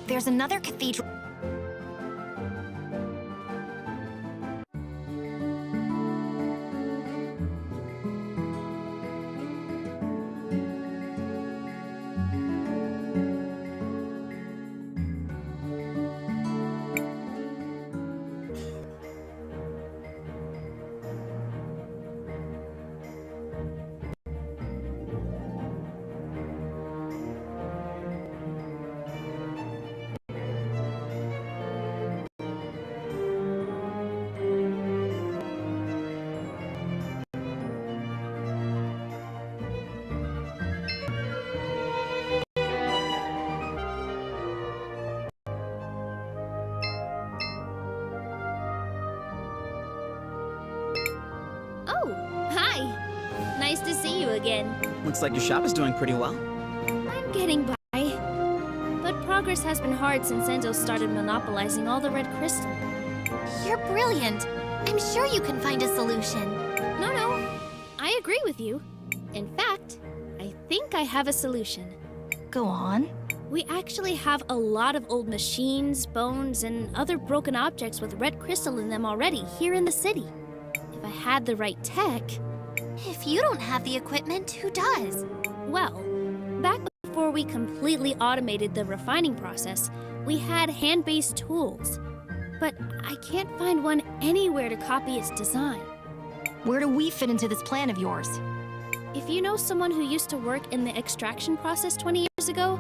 There's another cathedral. Oh, hi. Nice to see you again. Looks like your shop is doing pretty well. I'm getting by. But progress has been hard since Enzo started monopolizing all the red crystal. You're brilliant. I'm sure you can find a solution. No. I agree with you. In fact, I think I have a solution. Go on. We actually have a lot of old machines, bones, and other broken objects with red crystal in them already here in the city. If I had the right tech... If you don't have the equipment, who does? Well, back before we completely automated the refining process, we had hand-based tools. But I can't find one anywhere to copy its design. Where do we fit into this plan of yours? If you know someone who used to work in the extraction process 20 years ago,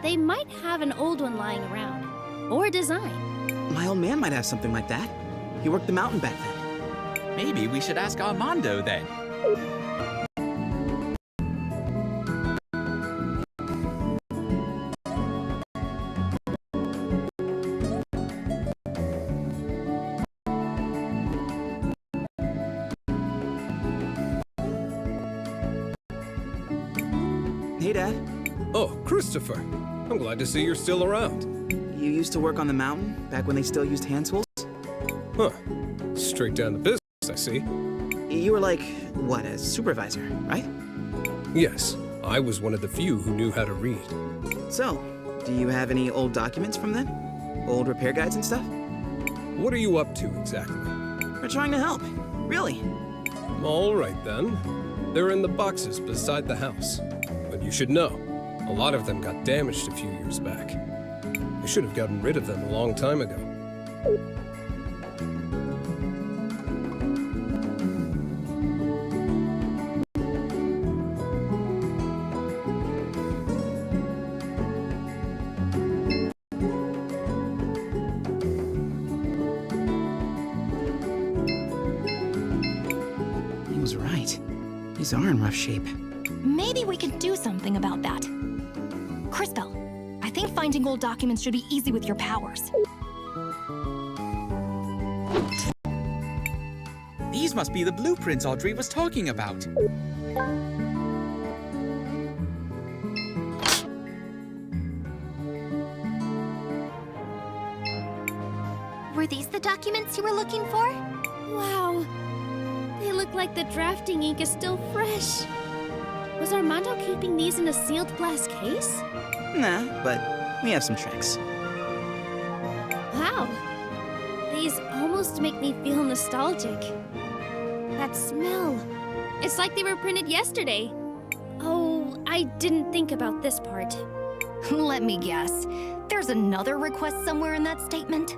they might have an old one lying around. Or a design. My old man might have something like that. He worked the mountain back then. Maybe we should ask Armando then. Hey, Dad. Oh, Christopher. I'm glad to see you're still around. You used to work on the mountain back when they still used hand tools? Huh. Straight down the business, I see. You were like, what, a supervisor, right? Yes, I was one of the few who knew how to read. So, do you have any old documents from then? Old repair guides and stuff? What are you up to exactly? We're trying to help. Really. All right, then. They're in the boxes beside the house. But you should know, a lot of them got damaged a few years back. I should have gotten rid of them a long time ago. He was right. These are in rough shape. Maybe we can do something about that. Cris Tale, I think finding old documents should be easy with your powers. These must be the blueprints Audrey was talking about. Were these the documents you were looking for? Wow. They look like the drafting ink is still fresh. Was Armando keeping these in a sealed glass case? Nah, but we have some tricks. Wow. These almost make me feel nostalgic. That smell. It's like they were printed yesterday. Oh, I didn't think about this part. Let me guess. There's another request somewhere in that statement?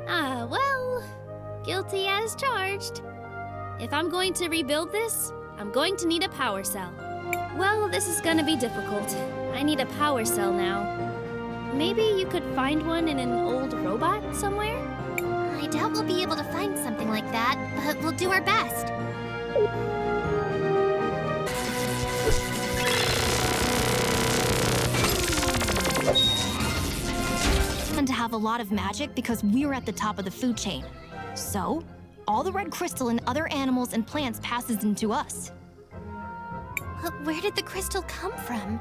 Ah, well, guilty as charged. If I'm going to rebuild this, I'm going to need a power cell. Well, this is gonna be difficult. I need a power cell now. Maybe you could find one in an old robot somewhere? I doubt we'll be able to find something like that, but we'll do our best. And to have a lot of magic because we're at the top of the food chain. So, all the red crystal in other animals and plants passes into us. But where did the crystal come from?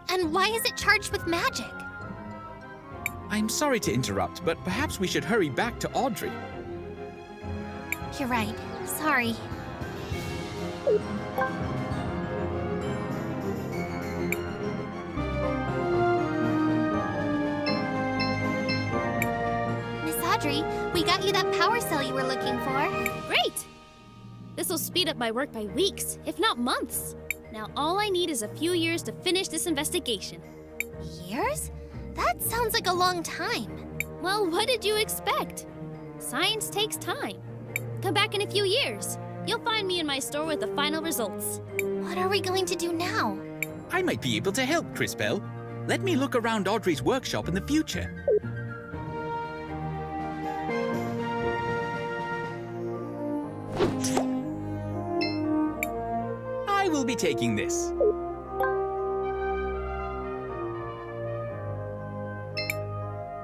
And why is it charged with magic? I'm sorry to interrupt, but perhaps we should hurry back to Audrey. You're right. Sorry. Audrey. We got you that power cell you were looking for. Great! This'll speed up my work by weeks, if not months. Now all I need is a few years to finish this investigation. Years? That sounds like a long time. Well, what did you expect? Science takes time. Come back in a few years. You'll find me in my store with the final results. What are we going to do now? I might be able to help, Cris Tale. Let me look around Audrey's workshop in the future. I will be taking this.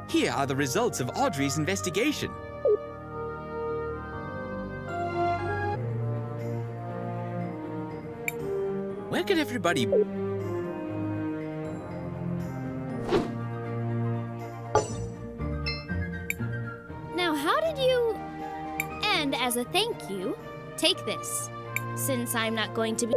Here are the results of Audrey's investigation. Where could everybody... Now, how did you... And as a thank you, take this, since I'm not going to be...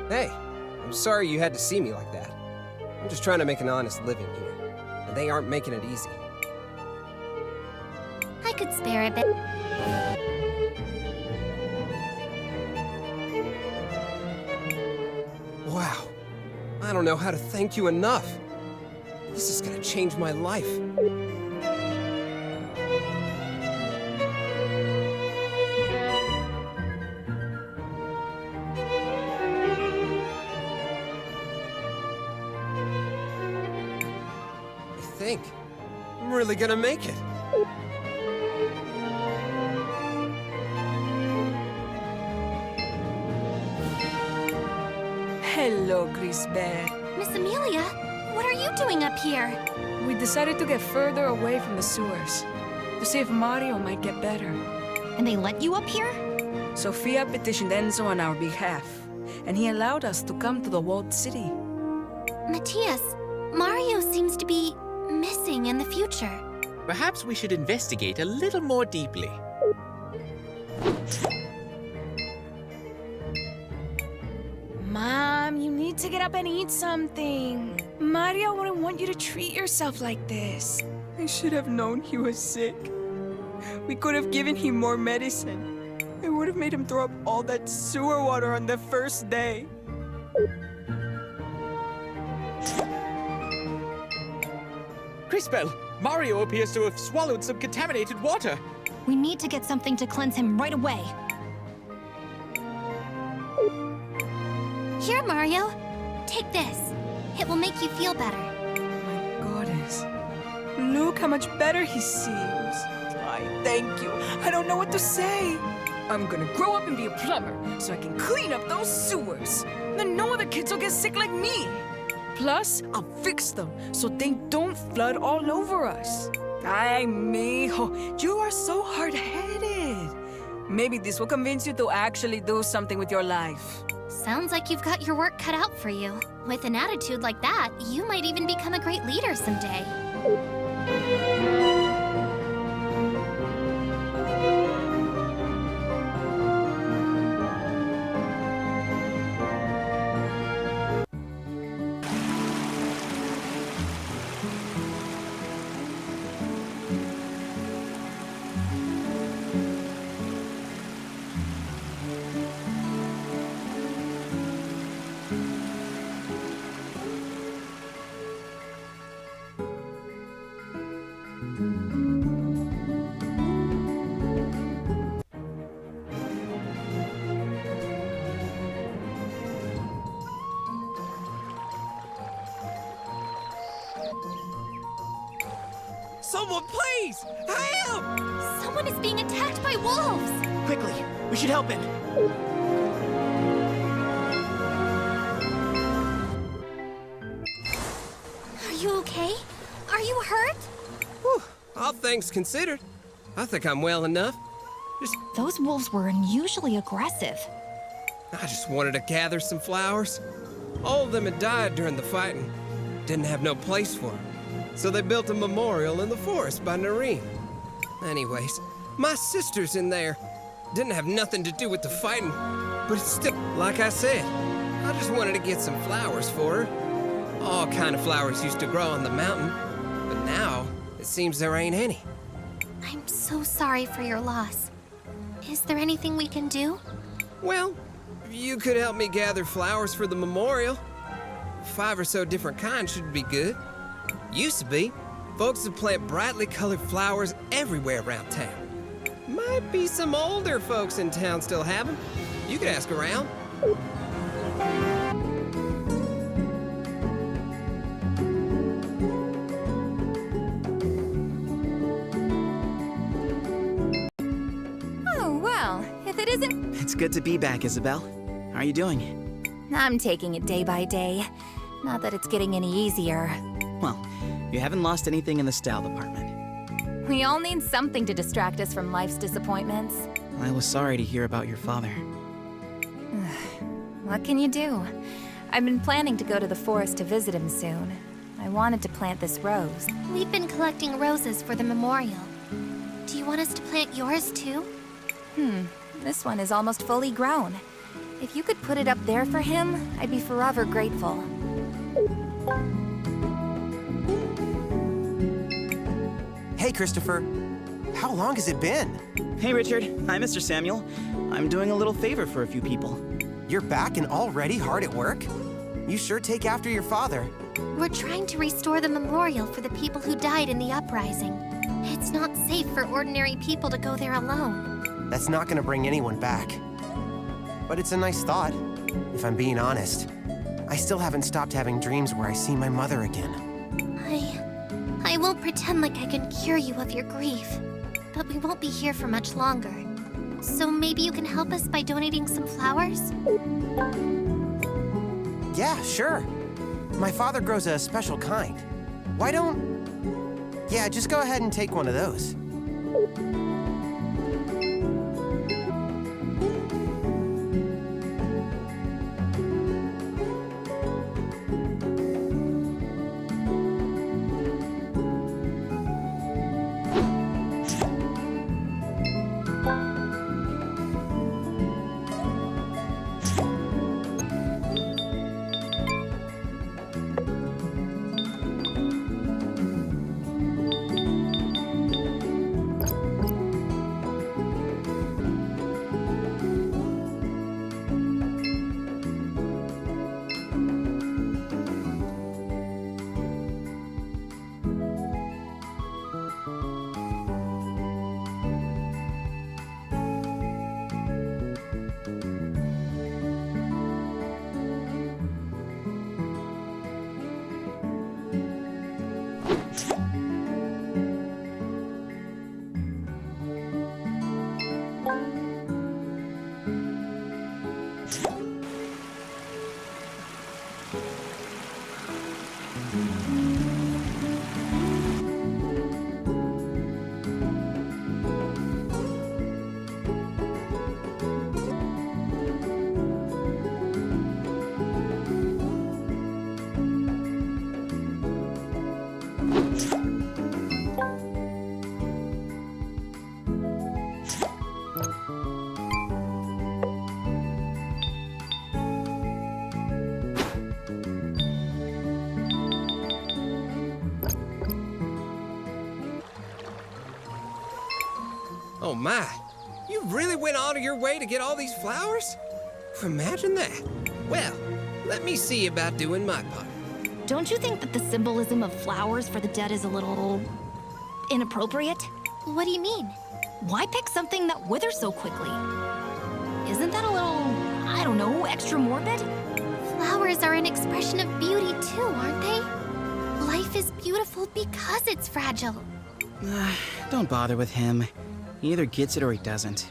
Hey, I'm sorry you had to see me like that. I'm just trying to make an honest living here, and they aren't making it easy. I could spare a bit. Wow, I don't know how to thank you enough. This is gonna change my life. I think I'm really gonna make it. Hello, Cris Tale. Miss Amelia, what are you doing up here? We decided to get further away from the sewers to see if Mario might get better. And they let you up here? Sophia petitioned Enzo on our behalf, and he allowed us to come to the walled city. Matthias, Mario seems to be missing in the future. Perhaps we should investigate a little more deeply. Mom, you need to get up and eat something. Mario wouldn't want you to treat yourself like this. I should have known he was sick. We could have given him more medicine. It would have made him throw up all that sewer water on the first day. Cris Tale, Mario appears to have swallowed some contaminated water. We need to get something to cleanse him right away. Here, Mario. Take this. It will make you feel better. My goodness. Look how much better he seems. I thank you. I don't know what to say. I'm gonna grow up and be a plumber so I can clean up those sewers. Then no other kids will get sick like me. Plus, I'll fix them so they don't flood all over us. Ay, mijo, you are so hard-headed. Maybe this will convince you to actually do something with your life. Sounds like you've got your work cut out for you. With an attitude like that, you might even become a great leader someday. Someone, please! Help! Someone is being attacked by wolves! Quickly, we should help him. Are you okay? Are you hurt? Whew, all things considered, I think I'm well enough. Those wolves were unusually aggressive. I just wanted to gather some flowers. All of them had died during the fighting. Didn't have no place for them. So they built a memorial in the forest by Nareem. Anyways, my sister's in there. Didn't have nothing to do with the fighting, but it's still, like I said, I just wanted to get some flowers for her. All kind of flowers used to grow on the mountain, but now it seems there ain't any. I'm so sorry for your loss. Is there anything we can do? Well, you could help me gather flowers for the memorial. 5 or so different kinds should be good. Used to be. Folks would plant brightly colored flowers everywhere around town. Might be some older folks in town still have them. You could ask around. Oh, well, if it isn't... It's good to be back, Isabel. How are you doing? I'm taking it day by day. Not that it's getting any easier. Well, you haven't lost anything in the style department. We all need something to distract us from life's disappointments. I was sorry to hear about your father. What can you do? I've been planning to go to the forest to visit him soon. I wanted to plant this rose. We've been collecting roses for the memorial. Do you want us to plant yours too? This one is almost fully grown. If you could put it up there for him, I'd be forever grateful. Hey, Christopher. How long has it been? Hey, Richard. Hi, Mr. Samuel. I'm doing a little favor for a few people. You're back and already hard at work? You sure take after your father. We're trying to restore the memorial for the people who died in the uprising. It's not safe for ordinary people to go there alone. That's not gonna bring anyone back. But it's a nice thought, if I'm being honest. I still haven't stopped having dreams where I see my mother again. I won't pretend like I can cure you of your grief, but we won't be here for much longer. So maybe you can help us by donating some flowers? Yeah, sure. My father grows a special kind. Why don't... Yeah, just go ahead and take one of those. Oh my, you really went out of your way to get all these flowers? Imagine that. Well, let me see about doing my part. Don't you think that the symbolism of flowers for the dead is a little inappropriate? What do you mean? Why pick something that withers so quickly? Isn't that a little, I don't know, extra morbid? Flowers are an expression of beauty too, aren't they? Life is beautiful because it's fragile. Don't bother with him. He either gets it or he doesn't.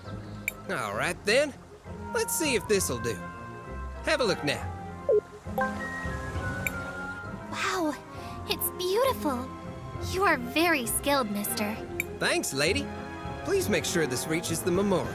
All right then, let's see if this'll do. Have a look now. Wow, it's beautiful. You are very skilled, mister. Thanks, lady. Please make sure this reaches the memorial.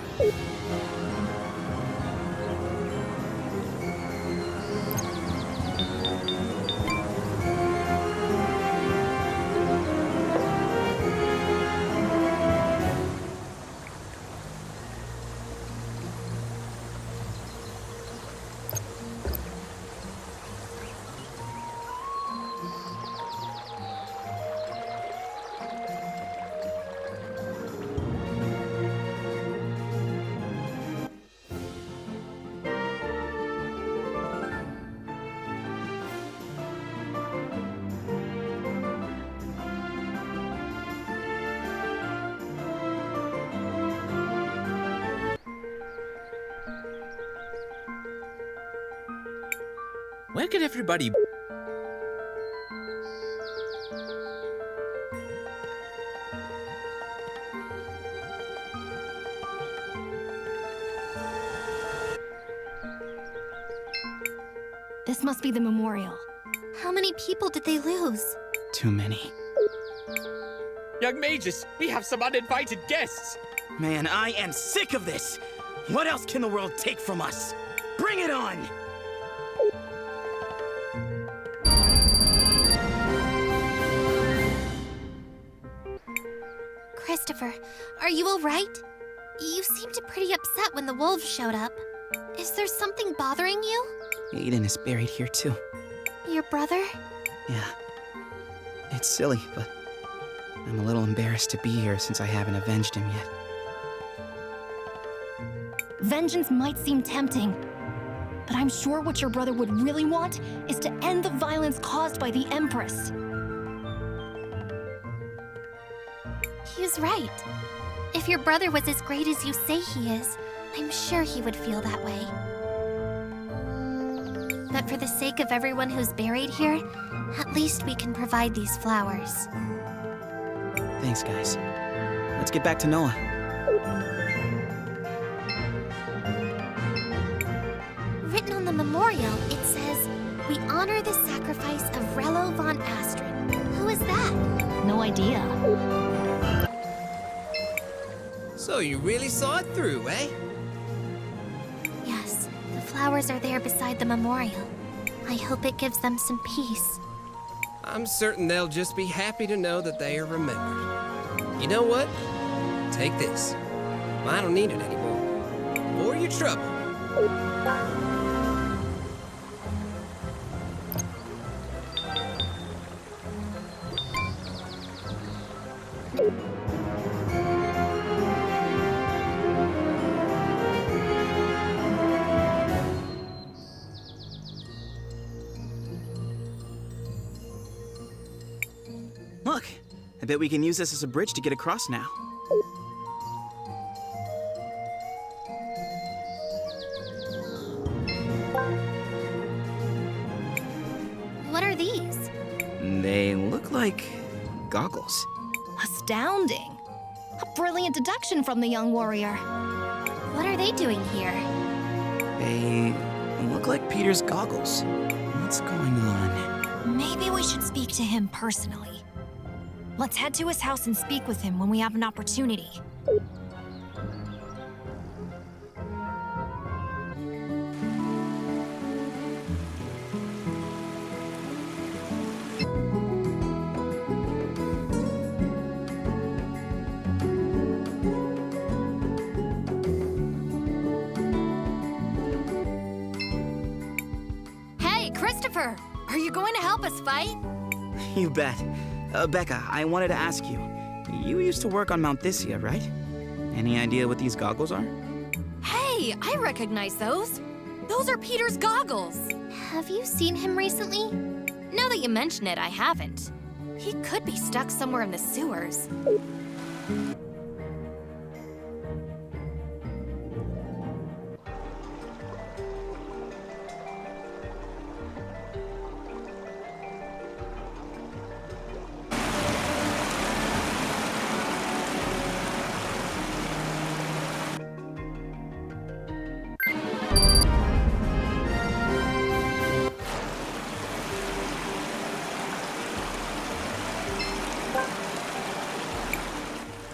Where could everybody... This must be the memorial. How many people did they lose? Too many. Young mages, we have some uninvited guests. Man, I am sick of this! What else can the world take from us? Bring it on! Christopher, are you all right? You seemed pretty upset when the wolves showed up. Is there something bothering you? Aiden is buried here too. Your brother? Yeah. It's silly, but I'm a little embarrassed to be here since I haven't avenged him yet. Vengeance might seem tempting, but I'm sure what your brother would really want is to end the violence caused by the Empress. He's right. If your brother was as great as you say he is, I'm sure he would feel that way. But for the sake of everyone who's buried here, at least we can provide these flowers. Thanks, guys. Let's get back to Noah. Written on the memorial, it says, "We honor the sacrifice of Rello von Astrid." Who is that? No idea. So you really saw it through, eh? Yes, the flowers are there beside the memorial. I hope it gives them some peace. I'm certain they'll just be happy to know that they are remembered. You know what? Take this. I don't need it anymore. For your trouble. Look, I bet we can use this as a bridge to get across now. What are these? They look like goggles. Astounding. A brilliant deduction from the young warrior. What are they doing here? They look like Peter's goggles. What's going on? Maybe we should speak to him personally. Let's head to his house and speak with him when we have an opportunity. Hey, Christopher! Are you going to help us fight? You bet. Becca, I wanted to ask you. You used to work on Mount Thysia, right? Any idea what these goggles are? Hey, I recognize those. Those are Peter's goggles. Have you seen him recently? Now that you mention it, I haven't. He could be stuck somewhere in the sewers.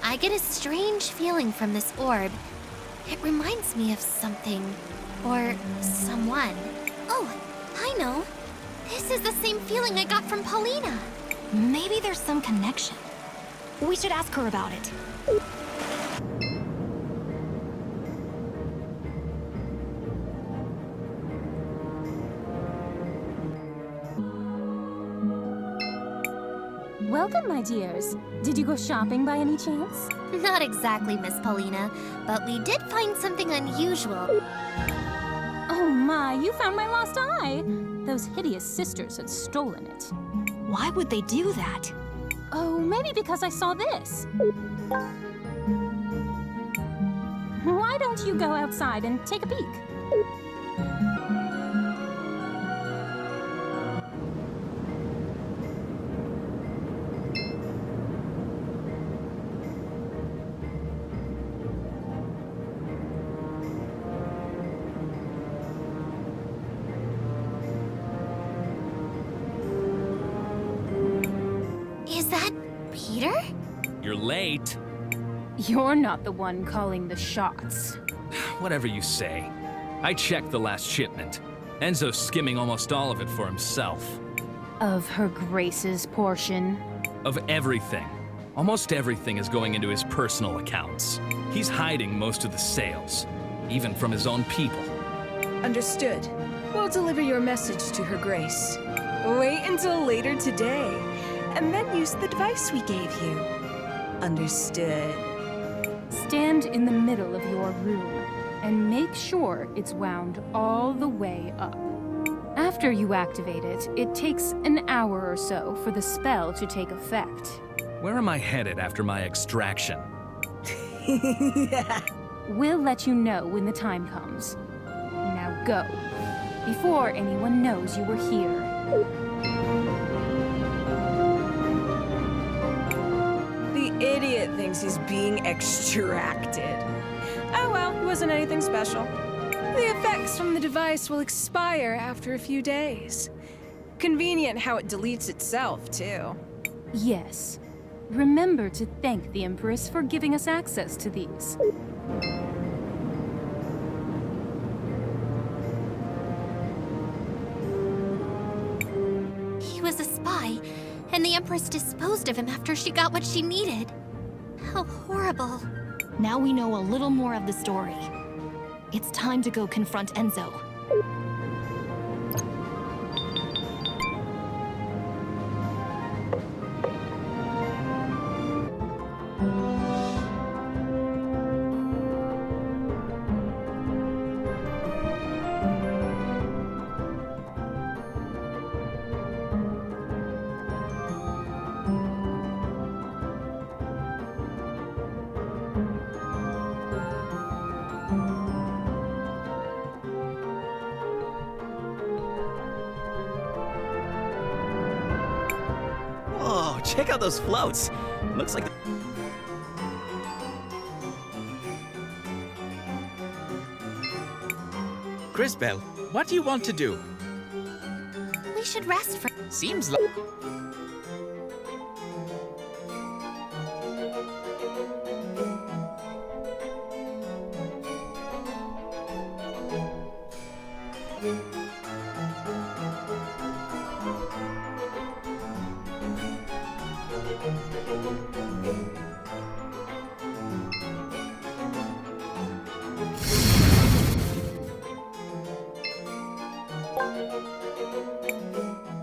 I get a strange feeling from this orb. It reminds me of something. Or someone. Oh, I know. This is the same feeling I got from Paulina. Maybe there's some connection. We should ask her about it. Welcome, my dears. Did you go shopping by any chance? Not exactly, Miss Paulina, but we did find something unusual. Oh my, you found my lost eye! Those hideous sisters had stolen it. Why would they do that? Oh, maybe because I saw this. Why don't you go outside and take a peek? Is that Peter? You're late. You're not the one calling the shots. Whatever you say. I checked the last shipment. Enzo's skimming almost all of it for himself. Of Her Grace's portion. Of everything. Almost everything is going into his personal accounts. He's hiding most of the sales, even from his own people. Understood. We'll deliver your message to Her Grace. Wait until later today, and then use the device we gave you. Understood. Stand in the middle of your room and make sure it's wound all the way up. After you activate it, it takes an hour or so for the spell to take effect. Where am I headed after my extraction? We'll let you know when the time comes. Now go, before anyone knows you were here. The idiot thinks he's being extracted. Oh well, it wasn't anything special. The effects from the device will expire after a few days. Convenient how it deletes itself, too. Yes. Remember to thank the Empress for giving us access to these. He was a spy, and the Empress disposed of him after she got what she needed. How horrible. Now we know a little more of the story. It's time to go confront Enzo. Whoa, check out those floats. Looks like... Cris Tale, what do you want to do? We should rest for... Seems like...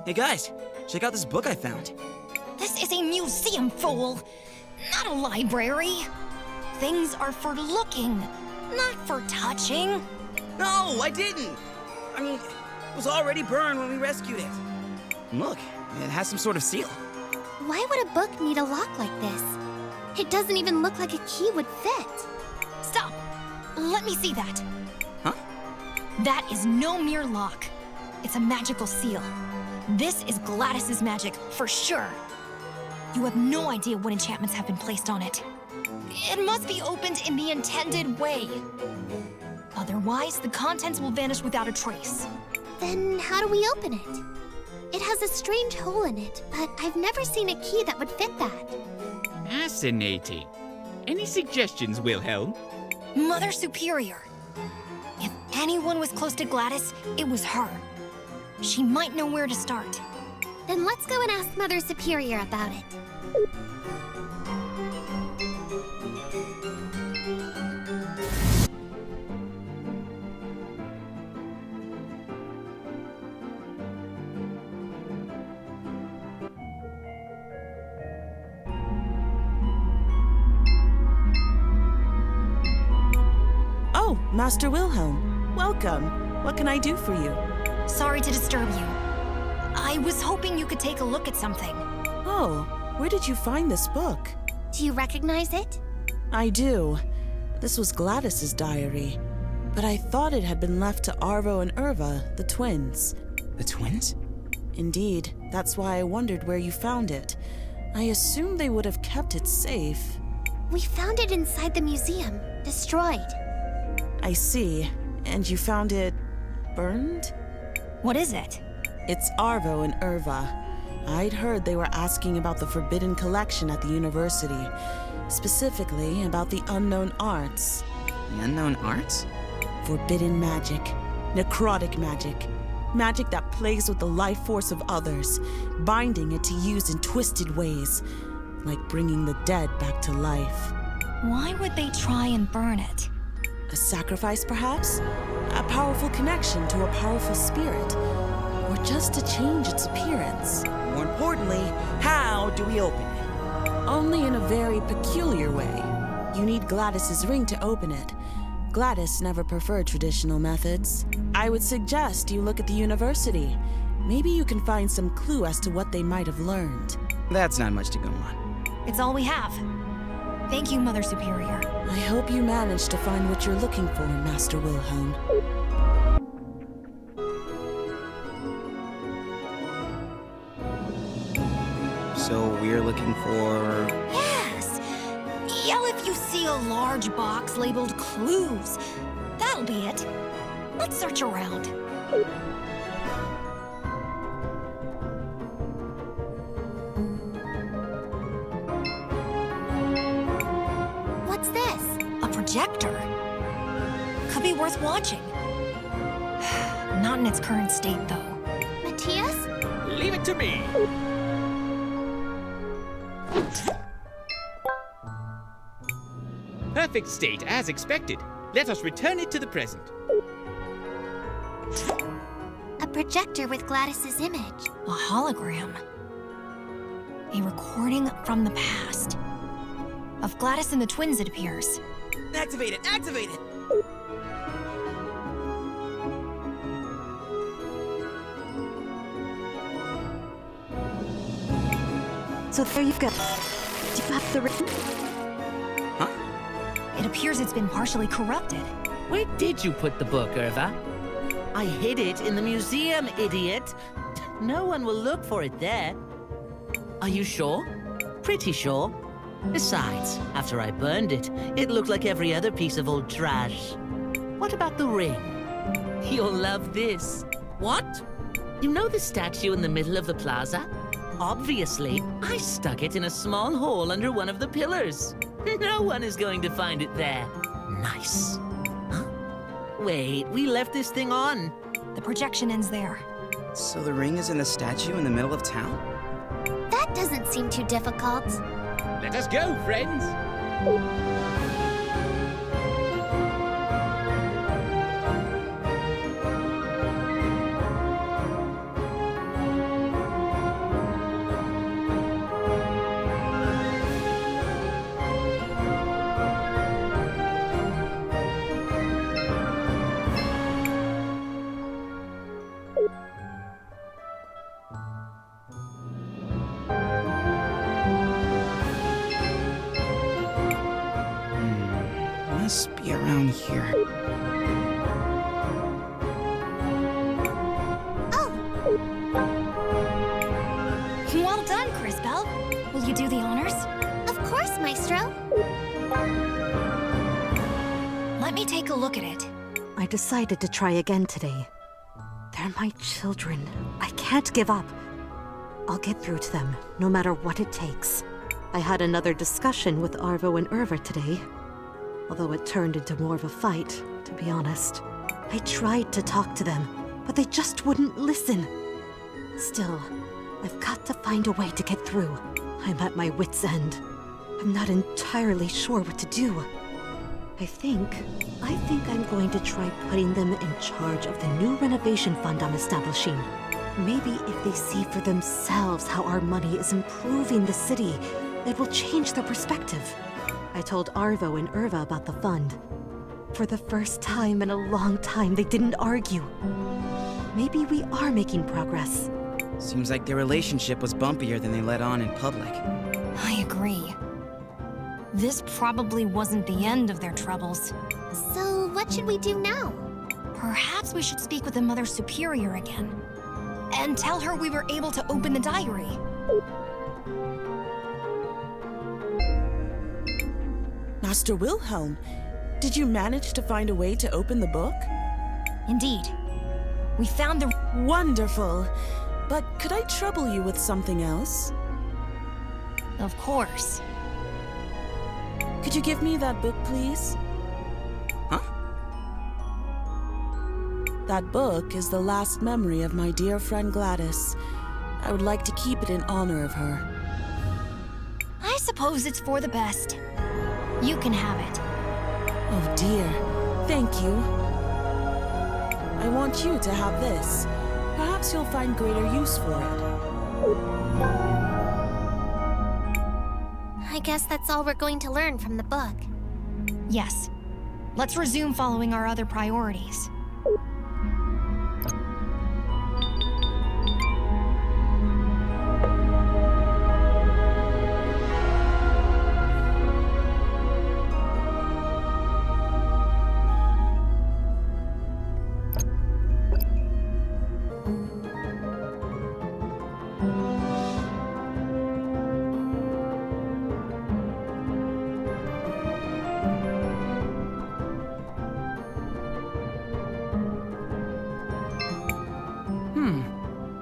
Hey guys, check out this book I found. This is a museum, fool! Not a library! Things are for looking, not for touching. No, I didn't! I mean, it was already burned when we rescued it. Look, it has some sort of seal. Why would a book need a lock like this? It doesn't even look like a key would fit. Stop! Let me see that. Huh? That is no mere lock. It's a magical seal. This is Gladys's magic, for sure. You have no idea what enchantments have been placed on it. It must be opened in the intended way. Otherwise, the contents will vanish without a trace. Then how do we open it? It has a strange hole in it, but I've never seen a key that would fit that. Fascinating. Any suggestions, Wilhelm? Mother Superior. If anyone was close to Gladys, it was her. She might know where to start. Then let's go and ask Mother Superior about it. Oh, Master Wilhelm. Welcome. What can I do for you? Sorry to disturb you. I was hoping you could take a look at something. Oh, where did you find this book? Do you recognize it? I do. This was Gladys's diary. But I thought it had been left to Arvo and Irva, the twins. The twins? Indeed. That's why I wondered where you found it. I assumed they would have kept it safe. We found it inside the museum, destroyed. I see. And you found it... burned? What is it? It's Arvo and Irva. I'd heard they were asking about the forbidden collection at the university, specifically about the unknown arts. The unknown arts? Forbidden magic, necrotic magic, magic that plays with the life force of others, binding it to use in twisted ways, like bringing the dead back to life. Why would they try and burn it? A sacrifice, perhaps? A powerful connection to a powerful spirit? Or just to change its appearance? More importantly, how do we open it? Only in a very peculiar way. You need Gladys's ring to open it. Gladys never preferred traditional methods. I would suggest you look at the university. Maybe you can find some clue as to what they might have learned. That's not much to go on. It's all we have. Thank you, Mother Superior. I hope you manage to find what you're looking for, Master Wilhelm. So we're looking for... Yes! Yell if you see a large box labeled clues. That'll be it. Let's search around. What's this? A projector. Could be worth watching. Not in its current state, though. Matthias? Leave it to me. Perfect state, as expected. Let us return it to the present. A projector with Gladys's image. A hologram. A recording from the past. Of Gladys and the twins, it appears. Activate it! Activate it! So there you've got. Do you have the ring? Huh? It appears it's been partially corrupted. Where did you put the book, Irva? I hid it in the museum, idiot! No one will look for it there. Are you sure? Pretty sure. Besides, after I burned it, it looked like every other piece of old trash. What about the ring? You'll love this. What? You know the statue in the middle of the plaza? Obviously, I stuck it in a small hole under one of the pillars. No one is going to find it there. Nice. Huh? Wait, we left this thing on. The projection ends there. So the ring is in the statue in the middle of town? That doesn't seem too difficult. Let us go, friends. Must be around here. Oh! Well done, Cris Tale. Will you do the honors? Of course, Maestro. Let me take a look at it. I decided to try again today. They're my children. I can't give up. I'll get through to them, no matter what it takes. I had another discussion with Arvo and Irva today. Although it turned into more of a fight, to be honest. I tried to talk to them, but they just wouldn't listen. Still, I've got to find a way to get through. I'm at my wit's end. I'm not entirely sure what to do. I think I'm going to try putting them in charge of the new renovation fund I'm establishing. Maybe if they see for themselves how our money is improving the city, it will change their perspective. I told Arvo and Irva about the fund. For the first time in a long time, they didn't argue. Maybe we are making progress. Seems like their relationship was bumpier than they let on in public. I agree. This probably wasn't the end of their troubles. So, what should we do now? Perhaps we should speak with the Mother Superior again. And tell her we were able to open the diary. Master Wilhelm, did you manage to find a way to open the book? Indeed. We found the... Wonderful. But could I trouble you with something else? Of course. Could you give me that book, please? Huh? That book is the last memory of my dear friend Gladys. I would like to keep it in honor of her. I suppose it's for the best. You can have it. Oh dear, thank you. I want you to have this. Perhaps you'll find greater use for it. I guess that's all we're going to learn from the book. Yes. Let's resume following our other priorities.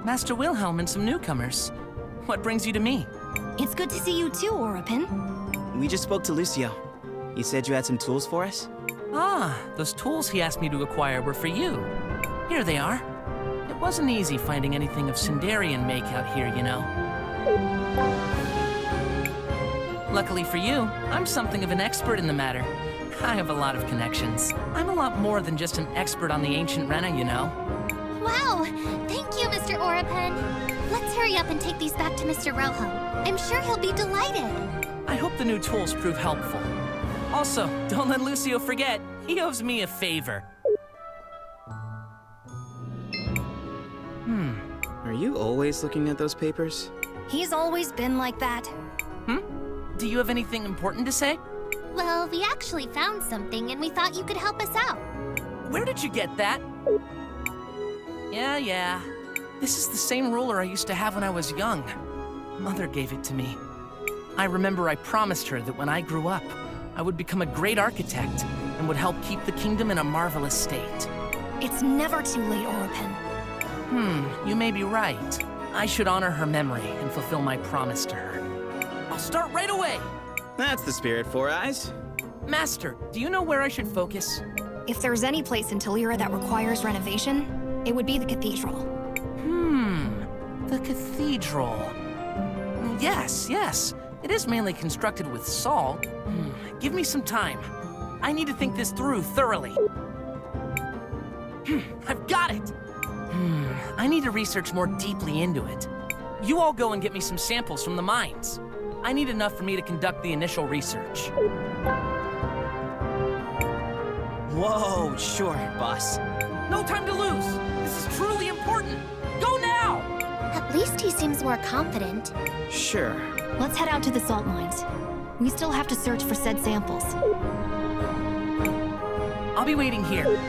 Master Wilhelm and some newcomers. What brings you to me? It's good to see you too, Orapin. We just spoke to Lucio. He said you had some tools for us? Ah, those tools he asked me to acquire were for you. Here they are. It wasn't easy finding anything of Cinderian make out here, you know. Luckily for you, I'm something of an expert in the matter. I have a lot of connections. I'm a lot more than just an expert on the ancient Rena, you know. Wow! Thank you, Mr. Orapen. Let's hurry up and take these back to Mr. Rojo. I'm sure he'll be delighted. I hope the new tools prove helpful. Also, don't let Lucio forget, he owes me a favor. Are you always looking at those papers? He's always been like that. Do you have anything important to say? Well, we actually found something and we thought you could help us out. Where did you get that? Yeah. This is the same ruler I used to have when I was young. Mother gave it to me. I remember I promised her that when I grew up, I would become a great architect and would help keep the kingdom in a marvelous state. It's never too late, Orapin. You may be right. I should honor her memory and fulfill my promise to her. I'll start right away! That's the spirit, Four Eyes. Master, do you know where I should focus? If there's any place in Tulira that requires renovation, it would be the cathedral. The cathedral. Yes. It is mainly constructed with salt. Give me some time. I need to think this through thoroughly. I've got it! I need to research more deeply into it. You all go and get me some samples from the mines. I need enough for me to conduct the initial research. Whoa, sure, boss. No time to lose! This is truly important! Go now! At least he seems more confident. Sure. Let's head out to the salt mines. We still have to search for said samples. I'll be waiting here.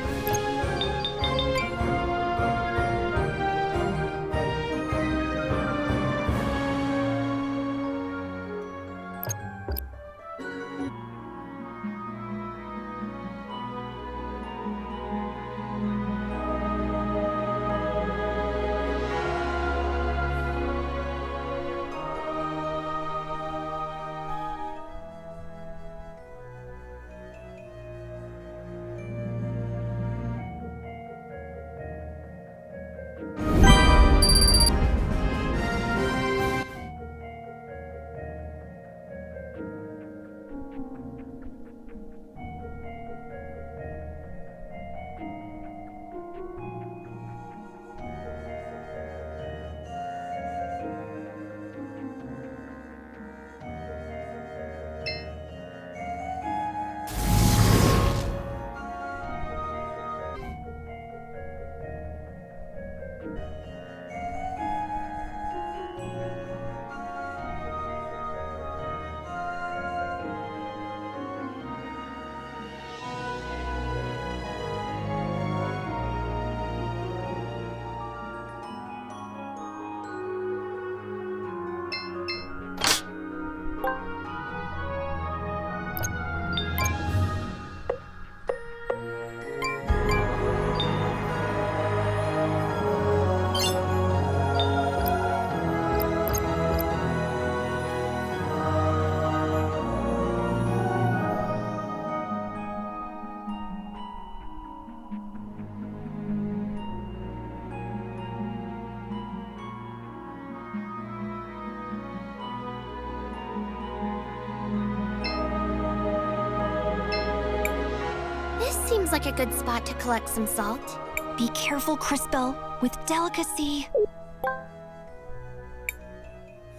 seems like a good spot to collect some salt. Be careful, Cris Tale, with delicacy.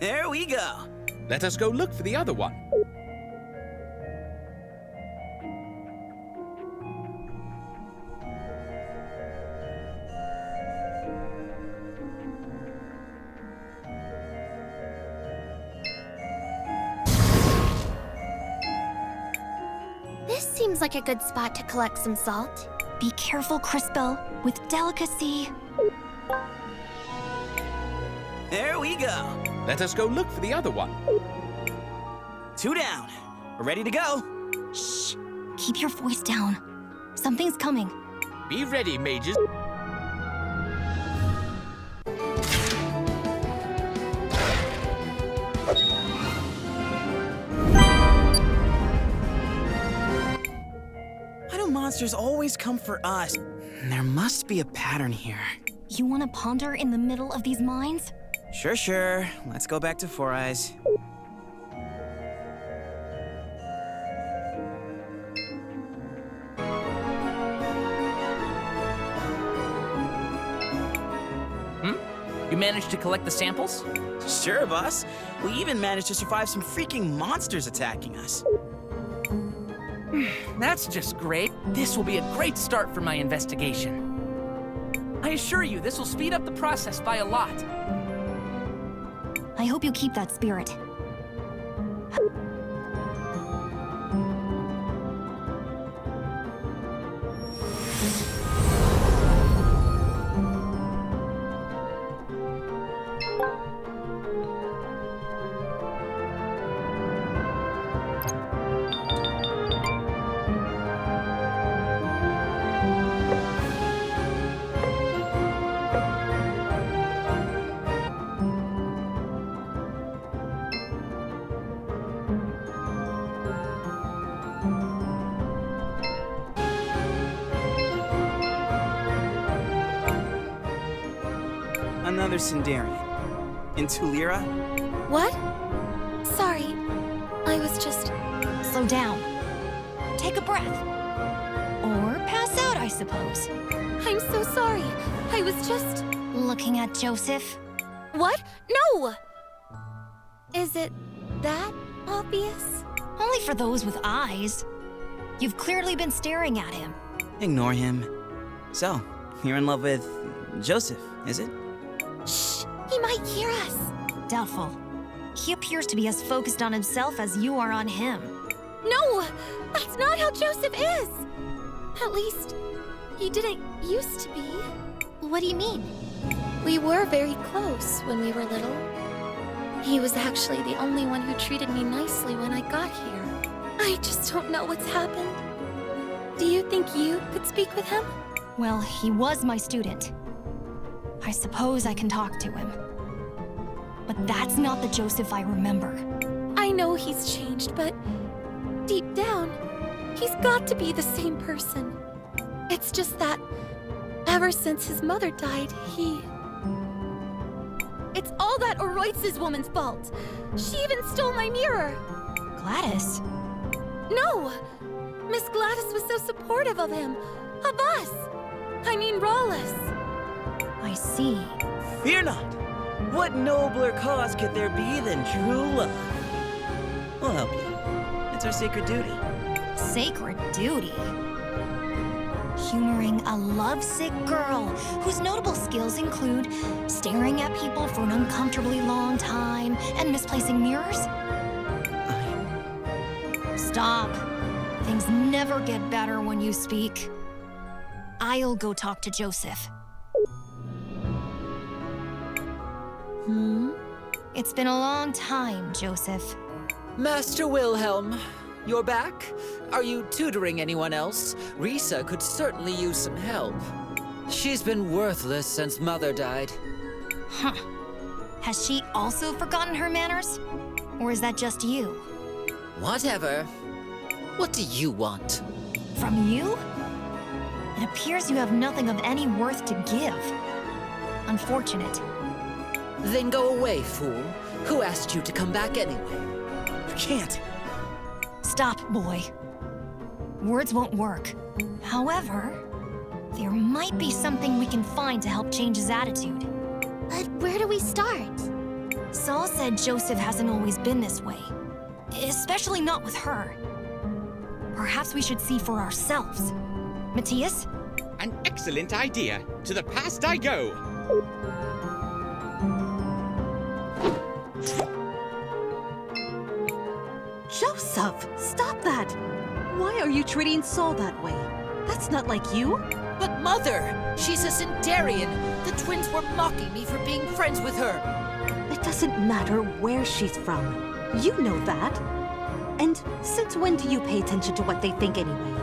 There we go. Let us go look for the other one. This seems like a good spot to collect some salt. Be careful, Cris Tale, with delicacy. There we go. Let us go look for the other one. 2 down. We're ready to go. Shh. Keep your voice down. Something's coming. Be ready, mages. Why do monsters always come for us? There must be a pattern here. You want to ponder in the middle of these mines? Sure. Let's go back to Four Eyes. You managed to collect the samples? Sure, boss. We even managed to survive some freaking monsters attacking us. That's just great. This will be a great start for my investigation. I assure you, this will speed up the process by a lot. I hope you keep that spirit. Another Cinderian. In Tulira? What? Sorry, I was just... Slow down. Take a breath. Or pass out, I suppose. I'm so sorry. I was just... Looking at Joseph. What? No! Is it that obvious? Only for those with eyes. You've clearly been staring at him. Ignore him. So, you're in love with Joseph, is it? Shh! He might hear us. Doubtful. He appears to be as focused on himself as you are on him. No! That's not how Joseph is! At least, he didn't used to be. What do you mean? We were very close when we were little. He was actually the only one who treated me nicely when I got here. I just don't know what's happened. Do you think you could speak with him? Well, he was my student. I suppose I can talk to him. But that's not the Joseph I remember. I know he's changed, but deep down, he's got to be the same person. It's just that ever since his mother died, It's all that Oroitz's woman's fault. She even stole my mirror. Gladys? No! Miss Gladys was so supportive of him. Of us. I mean, Rawless. I see. Fear not. What nobler cause could there be than true love? We'll help you. It's our sacred duty. Sacred duty? Humoring a lovesick girl whose notable skills include staring at people for an uncomfortably long time and misplacing mirrors? Stop. Things never get better when you speak. I'll go talk to Joseph. It's been a long time, Joseph. Master Wilhelm, you're back? Are you tutoring anyone else? Risa could certainly use some help. She's been worthless since Mother died. Huh. Has she also forgotten her manners? Or is that just you? Whatever. What do you want? From you? It appears you have nothing of any worth to give. Unfortunate. Then go away, fool. Who asked you to come back anyway? You can't. Stop, boy. Words won't work. However, there might be something we can find to help change his attitude. But where do we start? Saul said Joseph hasn't always been this way. Especially not with her. Perhaps we should see for ourselves. Matthias? An excellent idea. To the past I go. Joseph, stop that! Why are you treating Saul that way? That's not like you. But Mother, she's a Cinderian. The twins were mocking me for being friends with her. It doesn't matter where she's from. You know that. And since when do you pay attention to what they think anyway?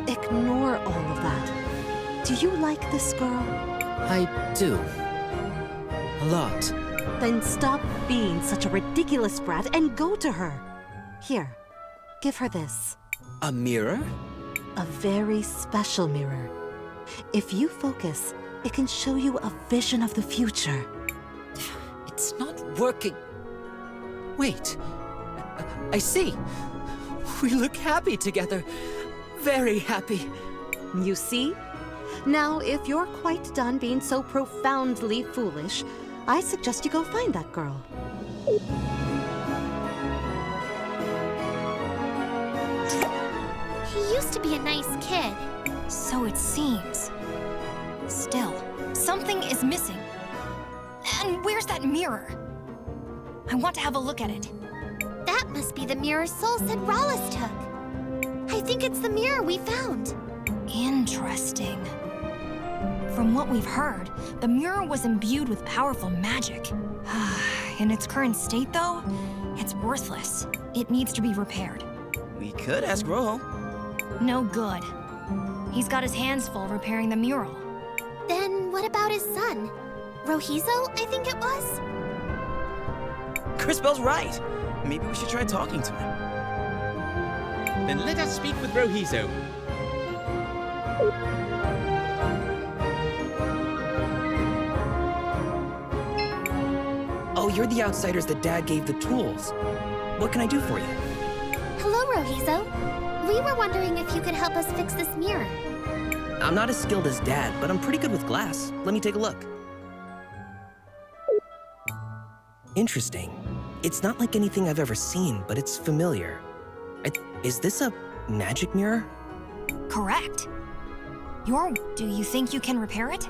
Ignore all of that. Do you like this girl? I do. A lot. Then stop being such a ridiculous brat and go to her. Here, give her this. A mirror? A very special mirror. If you focus, it can show you a vision of the future. It's not working. Wait. I see. We look happy together. Very happy. You see? Now, if you're quite done being so profoundly foolish, I suggest you go find that girl. He used to be a nice kid. So it seems. Still, something is missing. And where's that mirror? I want to have a look at it. That must be the mirror Soul said Rallis took. I think it's the mirror we found. Interesting. From what we've heard, the mirror was imbued with powerful magic. In its current state, though, it's worthless. It needs to be repaired. We could ask Rojo. No good. He's got his hands full repairing the mural. Then what about his son? Rohizo, I think it was? Cris Bell's right. Maybe we should try talking to him. Then let us speak with Rohizo. Oh, you're the outsiders that Dad gave the tools. What can I do for you? Hello, Rohizo. We were wondering if you could help us fix this mirror. I'm not as skilled as Dad, but I'm pretty good with glass. Let me take a look. Interesting. It's not like anything I've ever seen, but it's familiar. Is this a magic mirror? Correct. Do you think you can repair it?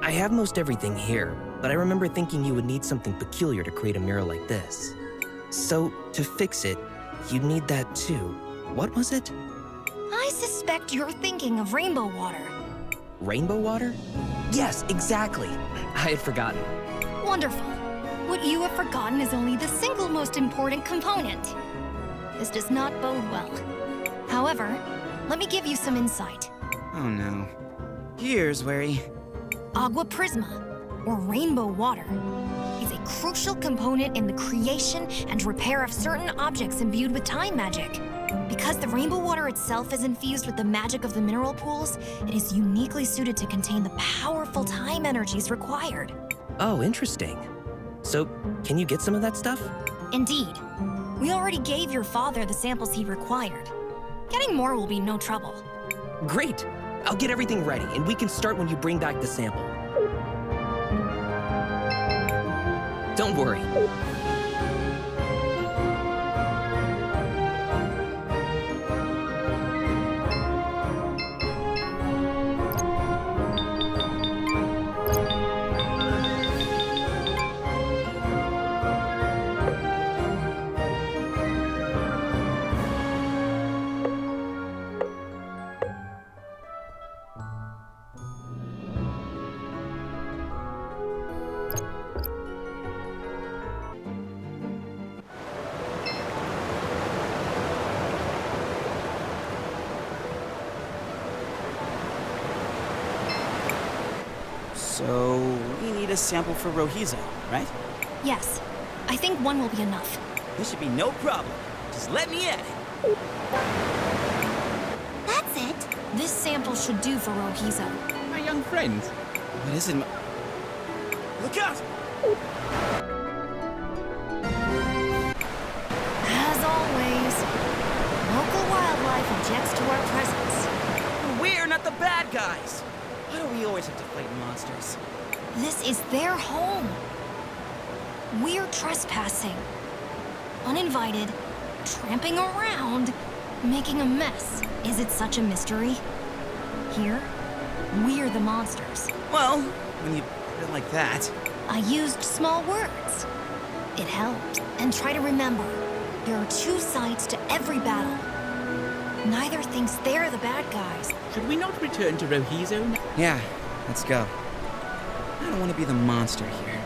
I have most everything here, but I remember thinking you would need something peculiar to create a mirror like this. So, to fix it, you'd need that too. What was it? I suspect you're thinking of rainbow water. Rainbow water? Yes, exactly. I had forgotten. Wonderful. What you have forgotten is only the single most important component. This does not bode well. However, let me give you some insight. Oh no. Here's wary. Agua Prisma, or rainbow water, is a crucial component in the creation and repair of certain objects imbued with time magic. Because the rainbow water itself is infused with the magic of the mineral pools, it is uniquely suited to contain the powerful time energies required. Oh, interesting. So, can you get some of that stuff? Indeed. We already gave your father the samples he required. Getting more will be no trouble. Great! I'll get everything ready, and we can start when you bring back the sample. Don't worry. So, we need a sample for Rohizo, right? Yes. I think one will be enough. This should be no problem. Just let me at it. That's it. This sample should do for Rohizo. My young friend. What is it? Look out! As always, local wildlife objects We're not the bad guys! Why do we always have to fight monsters? This is their home. We're trespassing. Uninvited, tramping around, making a mess. Is it such a mystery? Here, we're the monsters. Well, when you put it like that. I used small words. It helped. And try to remember, there are two sides to every battle. Neither thinks they're the bad guys. Should we not return to Rohizo now? Yeah, let's go. I don't want to be the monster here.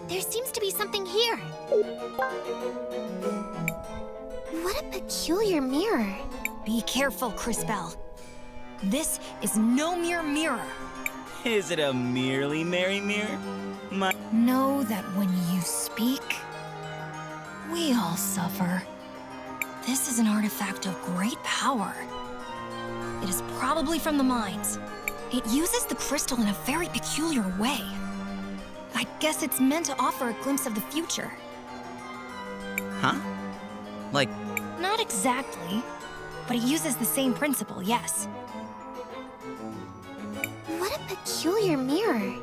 There seems to be something here. What a peculiar mirror. Be careful, Cris Tale. This is no mere mirror. Is it a merely merry mirror? Know that when you speak, we all suffer. This is an artifact of great power. It is probably from the mines. It uses the crystal in a very peculiar way. I guess it's meant to offer a glimpse of the future. Huh? Like... Not exactly, but it uses the same principle, yes. What a peculiar mirror.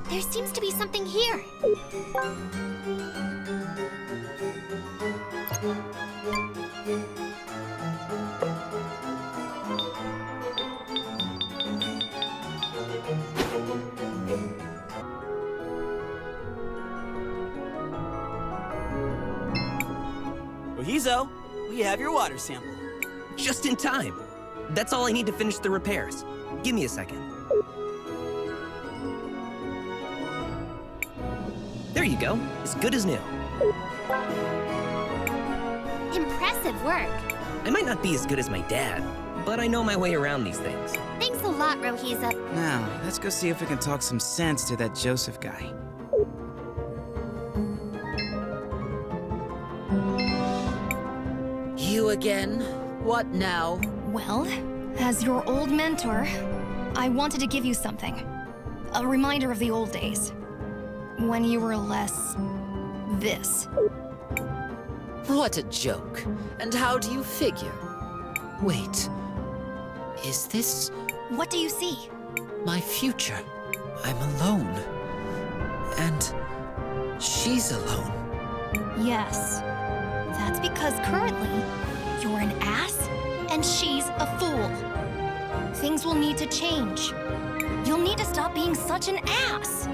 There seems to be something here. Rohizo, we have your water sample. Just in time. That's all I need to finish the repairs. Give me a second. There you go. As good as new. Impressive work. I might not be as good as my dad, but I know my way around these things. Thanks a lot, Rohizo. Now, let's go see if we can talk some sense to that Joseph guy. You again? What now? Well, as your old mentor, I wanted to give you something. A reminder of the old days. When you were less... this. What a joke. And how do you figure? Wait. Is this... What do you see? my future? I'm alone. And she's alone. Yes. That's because currently, you're an ass and she's a fool. Things will need to change. You'll need to stop being such an ass.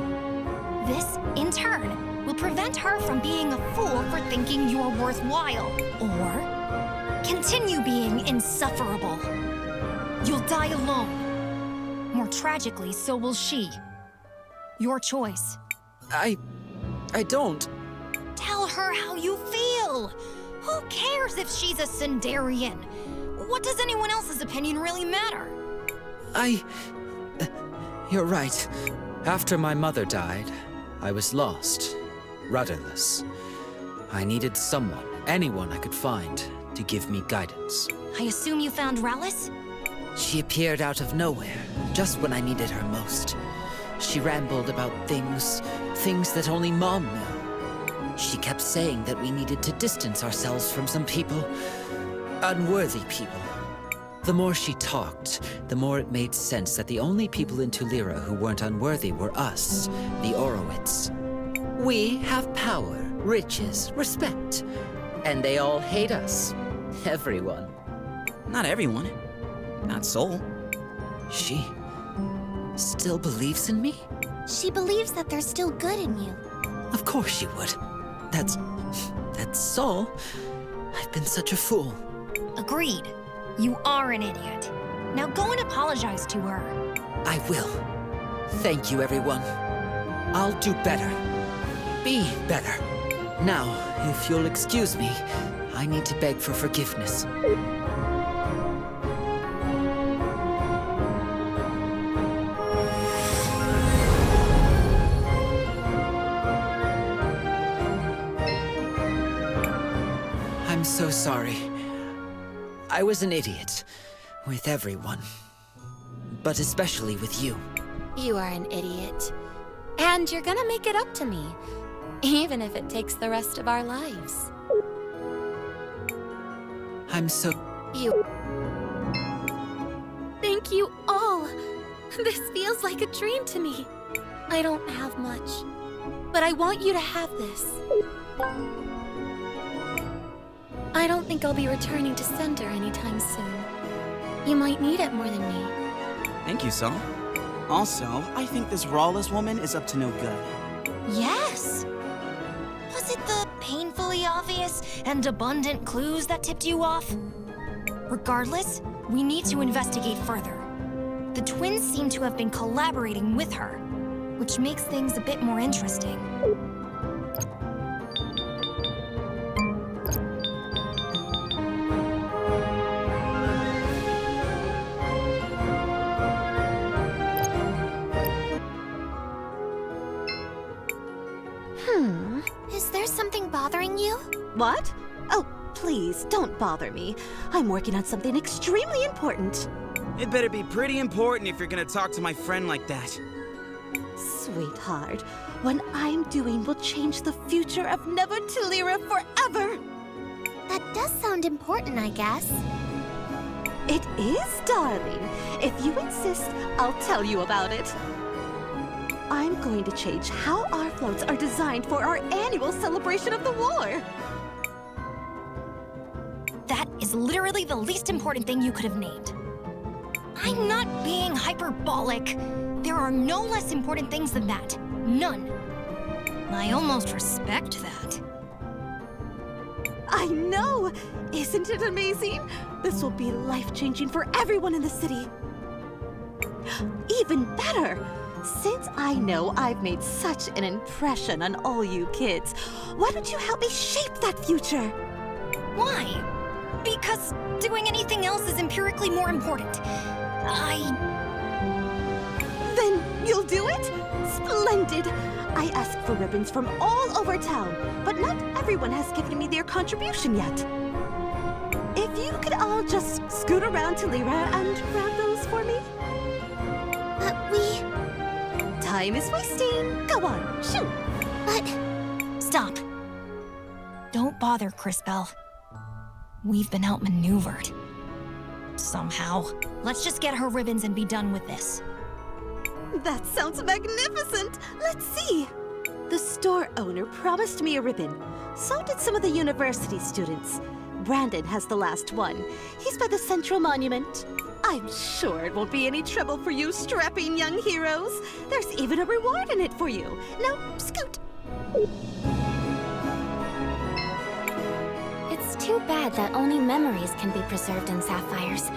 This, in turn, will prevent her from being a fool for thinking you're worthwhile. Or continue being insufferable. You'll die alone. More tragically, so will she. Your choice. I don't. Tell her how you feel. Who cares if she's a Cinderian? What does anyone else's opinion really matter? You're right. After my mother died, I was lost, rudderless. I needed someone, anyone I could find, to give me guidance. I assume you found Rallis? She appeared out of nowhere, just when I needed her most. She rambled about things that only Mom knew. She kept saying that we needed to distance ourselves from some people, unworthy people. The more she talked, the more it made sense that the only people in Tulira who weren't unworthy were us, the Orowitz. We have power, riches, respect, and they all hate us. Everyone. Not everyone. Not Soul. She still believes in me? She believes that there's still good in you. Of course she would. That's Soul. I've been such a fool. Agreed. You are an idiot. Now go and apologize to her. I will. Thank you, everyone. I'll do better. Be better. Now, if you'll excuse me, I need to beg for forgiveness. I'm so sorry. I was an idiot. With everyone. But especially with you. You are an idiot. And you're gonna make it up to me. Even if it takes the rest of our lives. I'm so... Thank you all. This feels like a dream to me. I don't have much. But I want you to have this. I don't think I'll be returning to Cinder anytime soon. You might need it more than me. Thank you, Sol. Also, I think this Rawless woman is up to no good. Yes! Was it the painfully obvious and abundant clues that tipped you off? Regardless, we need to investigate further. The twins seem to have been collaborating with her, which makes things a bit more interesting. Is there something bothering you? What? Oh, please, don't bother me. I'm working on something extremely important. It better be pretty important if you're gonna talk to my friend like that. Sweetheart, what I'm doing will change the future of Neva Tulira forever! That does sound important, I guess. It is, darling. If you insist, I'll tell you about it. I'm going to change how our floats are designed for our annual celebration of the war. That is literally the least important thing you could have named. I'm not being hyperbolic. There are no less important things than that. None. I almost respect that. I know! Isn't it amazing? This will be life-changing for everyone in the city. Even better! Since I know I've made such an impression on all you kids, why don't you help me shape that future? Why? Because doing anything else is empirically more important. Then you'll do it? Splendid! I asked for ribbons from all over town, but not everyone has given me their contribution yet. If you could all just scoot around Tulira and grab those for me? But we... Time is wasting. Go on, shoot. But... Stop. Don't bother, Cris Tale. We've been outmaneuvered. Somehow. Let's just get her ribbons and be done with this. That sounds magnificent! Let's see! The store owner promised me a ribbon. So did some of the university students. Brandon has the last one. He's by the Central Monument. I'm sure it won't be any trouble for you strapping young heroes. There's even a reward in it for you. Now, scoot! It's too bad that only memories can be preserved in sapphires.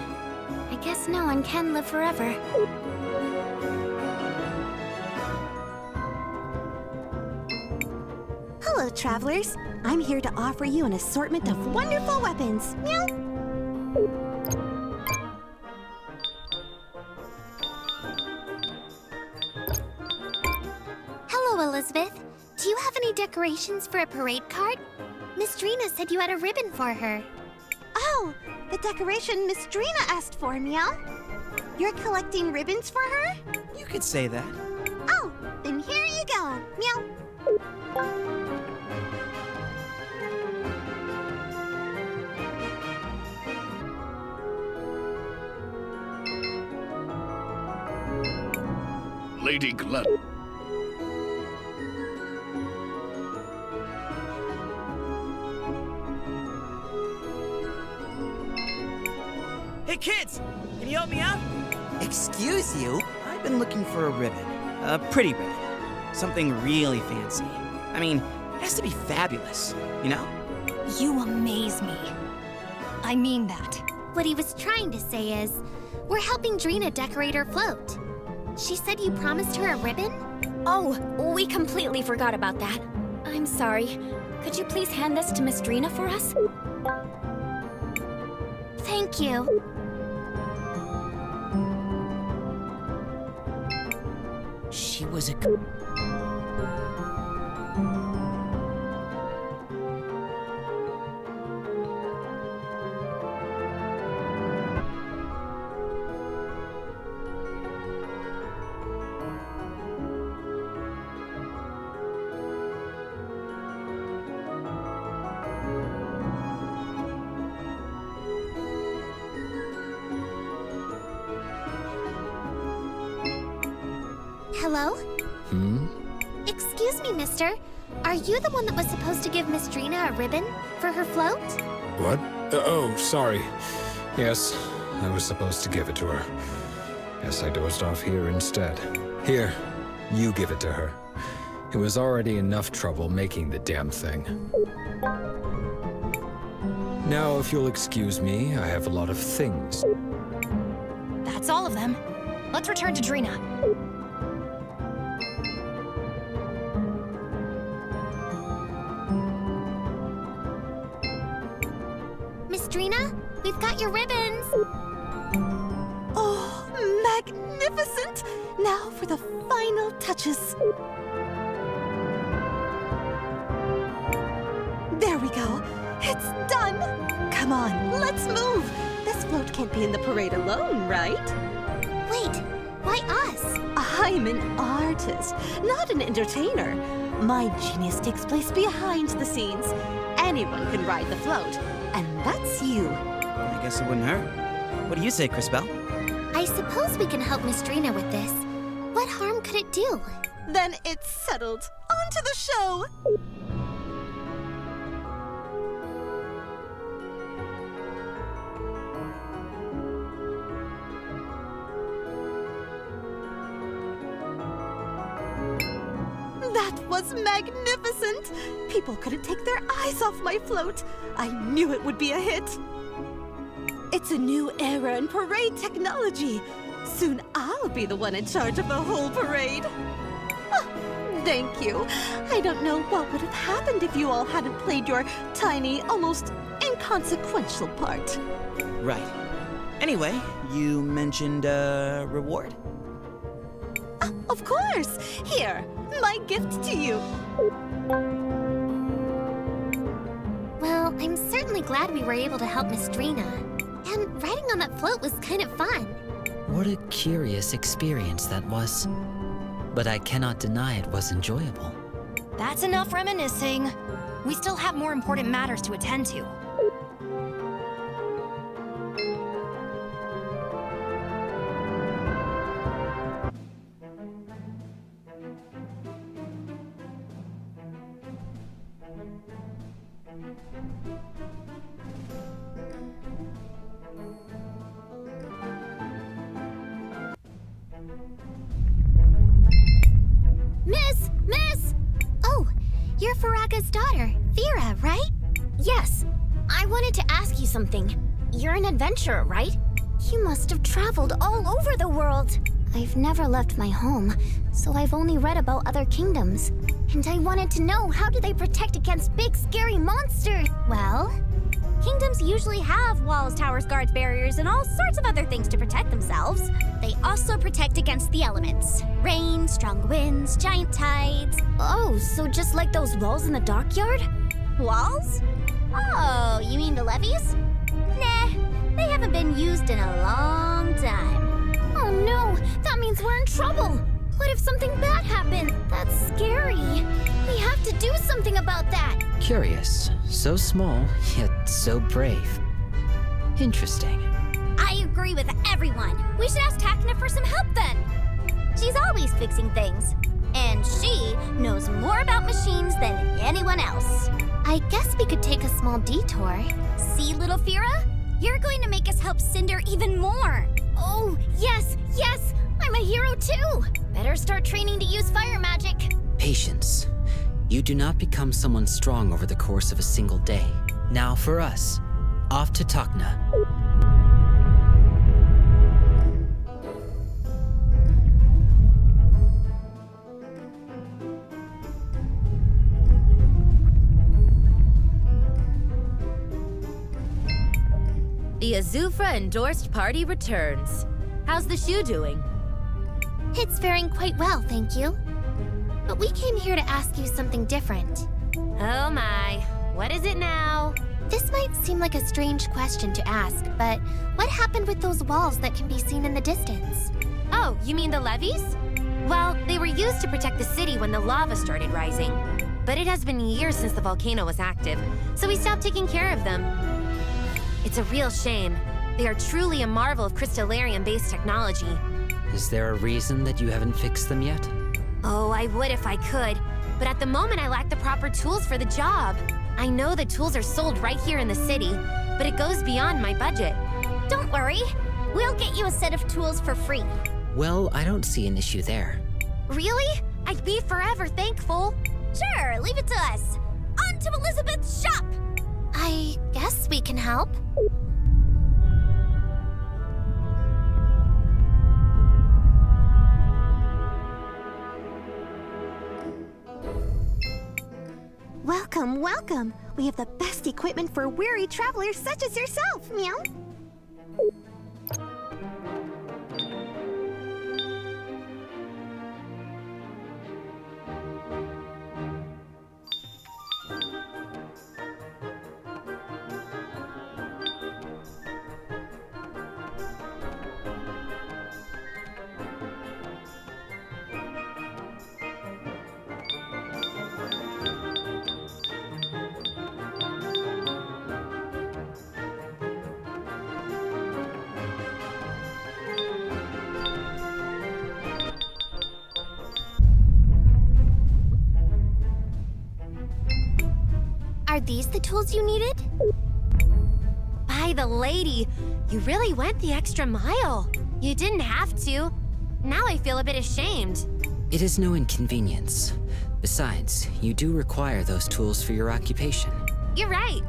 I guess no one can live forever. Hello, travelers. I'm here to offer you an assortment of wonderful weapons. Meow. Hello, Elizabeth. Do you have any decorations for a parade cart? Miss Drina said you had a ribbon for her. Oh, the decoration Miss Drina asked for, Meow. You're collecting ribbons for her? You could say that. Oh, then here you go, Meow. Lady Glad. Hey kids, can you help me out? Excuse you? I've been looking for a ribbon. A pretty ribbon. Something really fancy. I mean, it has to be fabulous, you know? You amaze me. I mean that. What he was trying to say is, we're helping Drina decorate her float. She said you promised her a ribbon? Oh, we completely forgot about that. I'm sorry. Could you please hand this to Miss Drina for us? Thank you. She was a... Hello? Hmm? Excuse me, mister. Are you the one that was supposed to give Miss Drina a ribbon for her float? What? Oh, sorry. Yes, I was supposed to give it to her. Guess I dozed off here instead. Here, you give it to her. It was already enough trouble making the damn thing. Now, if you'll excuse me, I have a lot of things. That's all of them. Let's return to Drina. Miss Drina, we've got your ribbons. Oh, magnificent! Now for the final touches. There we go. It's done. Come on, let's move. This float can't be in the parade alone, right? Wait, why us? I'm an artist, not an entertainer. My genius takes place behind the scenes. Anyone can ride the float, and that's you. I guess it wouldn't hurt. What do you say, Cris Tale? I suppose we can help Miss Drina with this. What harm could it do? Then it's settled. On to the show! That was magnificent! People couldn't take their eyes off my float. I knew it would be a hit. It's a new era in parade technology. Soon I'll be the one in charge of the whole parade. Oh, thank you. I don't know what would have happened if you all hadn't played your tiny, almost inconsequential part. Right. Anyway, you mentioned a reward? Of course! Here, my gift to you. Well, I'm certainly glad we were able to help Miss Drina. And riding on that float was kind of fun. What a curious experience that was. But I cannot deny it was enjoyable. That's enough reminiscing. We still have more important matters to attend to. Miss! Oh, you're Faraga's daughter, Vera, right? Yes. I wanted to ask you something. You're an adventurer, right? You must have traveled all over the world. I've never left my home, so I've only read about other kingdoms. And I wanted to know, how do they protect against big, scary monsters? Well, Kingdoms usually have walls, towers, guards, barriers, and all sorts of other things to protect themselves. They also protect against the elements. Rain, strong winds, giant tides. oh, so just like those walls in the dockyard? Walls? Oh, you mean the levees? Nah, they haven't been used in a long time. Oh no, that means we're in trouble. What if something bad happened? That's scary. We have to do something about that. Curious. So small, yet so brave. Interesting. I agree with everyone. We should ask Tacna for some help then. She's always fixing things. And she knows more about machines than anyone else. I guess we could take a small detour. See, little Fira? You're going to make us help Cinder even more. Oh, yes, yes! I'm a hero too! Better start training to use fire magic. Patience. You do not become someone strong over the course of a single day. Now for us. Off to Tacna. The Azufra-endorsed party returns. How's the shoe doing? It's faring quite well, thank you. But we came here to ask you something different. Oh my, what is it now? This might seem like a strange question to ask, but what happened with those walls that can be seen in the distance? Oh, you mean the levees? Well, they were used to protect the city when the lava started rising. But it has been years since the volcano was active, so we stopped taking care of them. It's a real shame. They are truly a marvel of crystallarium-based technology. Is there a reason that you haven't fixed them yet? Oh, I would if I could, but at the moment I lack the proper tools for the job. I know the tools are sold right here in the city, but it goes beyond my budget. Don't worry, we'll get you a set of tools for free. Well, I don't see an issue there. Really? I'd be forever thankful. Sure, leave it to us. On to Elizabeth's shop! I guess we can help. Welcome, welcome. We have the best equipment for weary travelers such as yourself, meow. Are these the tools you needed? By the lady, you really went the extra mile. You didn't have to. Now I feel a bit ashamed. It is no inconvenience. Besides, you do require those tools for your occupation. You're right.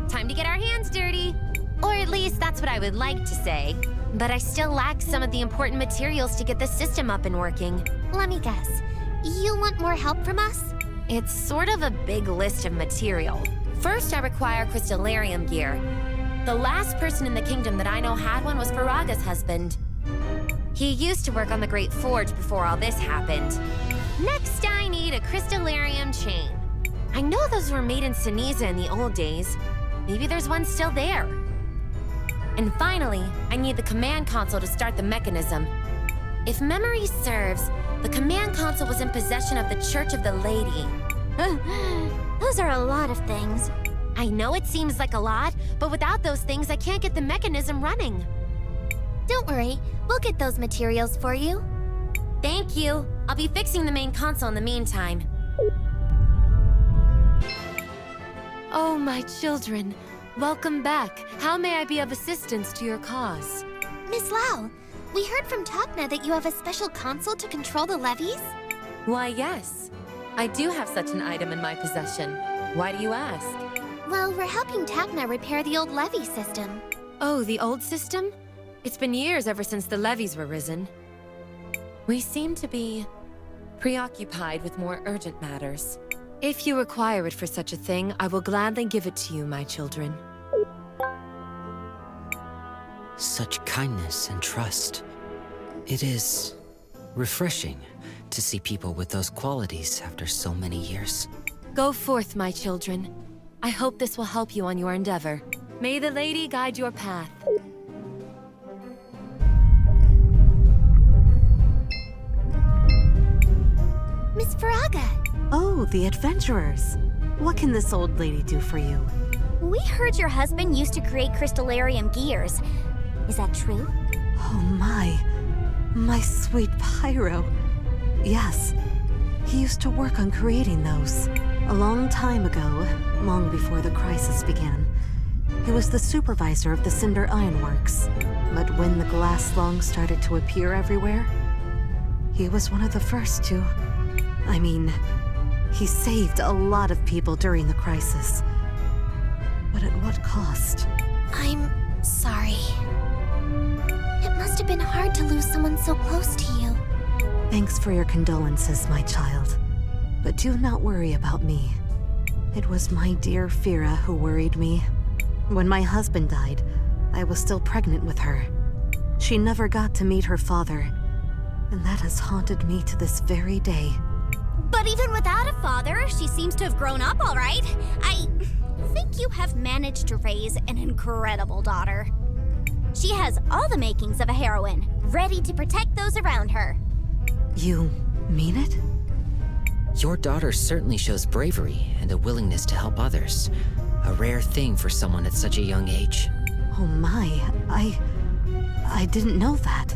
Time to get our hands dirty. Or at least that's what I would like to say. But I still lack some of the important materials to get the system up and working. Let me guess. You want more help from us? It's sort of a big list of material. First, I require crystallarium gear. The last person in the kingdom that I know had one was Faraga's husband. He used to work on the Great Forge before all this happened. Next, I need a crystallarium chain. I know those were made in Sinisa in the old days. Maybe there's one still there. And finally, I need the command console to start the mechanism. If memory serves, the command console was in possession of the Church of the Lady. Those are a lot of things. I know it seems like a lot, but without those things, I can't get the mechanism running. Don't worry, we'll get those materials for you. Thank you. I'll be fixing the main console in the meantime. Oh, my children. Welcome back. How may I be of assistance to your cause? Miss Lau, we heard from Tacna that you have a special console to control the levees? Why, yes. I do have such an item in my possession. Why do you ask? Well, we're helping Tacna repair the old levee system. Oh, the old system? It's been years ever since the levees were risen. We seem to be preoccupied with more urgent matters. If you require it for such a thing, I will gladly give it to you, my children. Such kindness and trust. It is refreshing to see people with those qualities after so many years. Go forth, my children. I hope this will help you on your endeavor. May the lady guide your path. Miss Faraga! Oh, the adventurers. What can this old lady do for you? We heard your husband used to create crystallarium gears. Is that true? Oh my sweet Pyro. Yes, he used to work on creating those. A long time ago, long before the crisis began. He was the supervisor of the Cinder Ironworks. But when the glass lungs started to appear everywhere, he was one of the first to... I mean, he saved a lot of people during the crisis. But at what cost? I'm sorry. It must have been hard to lose someone so close to you. Thanks for your condolences, my child. But do not worry about me. It was my dear Fira who worried me. When my husband died, I was still pregnant with her. She never got to meet her father, and that has haunted me to this very day. But even without a father, she seems to have grown up all right. I think you have managed to raise an incredible daughter. She has all the makings of a heroine, ready to protect those around her. You mean it? Your daughter certainly shows bravery and a willingness to help others. A rare thing for someone at such a young age. Oh my, I didn't know that.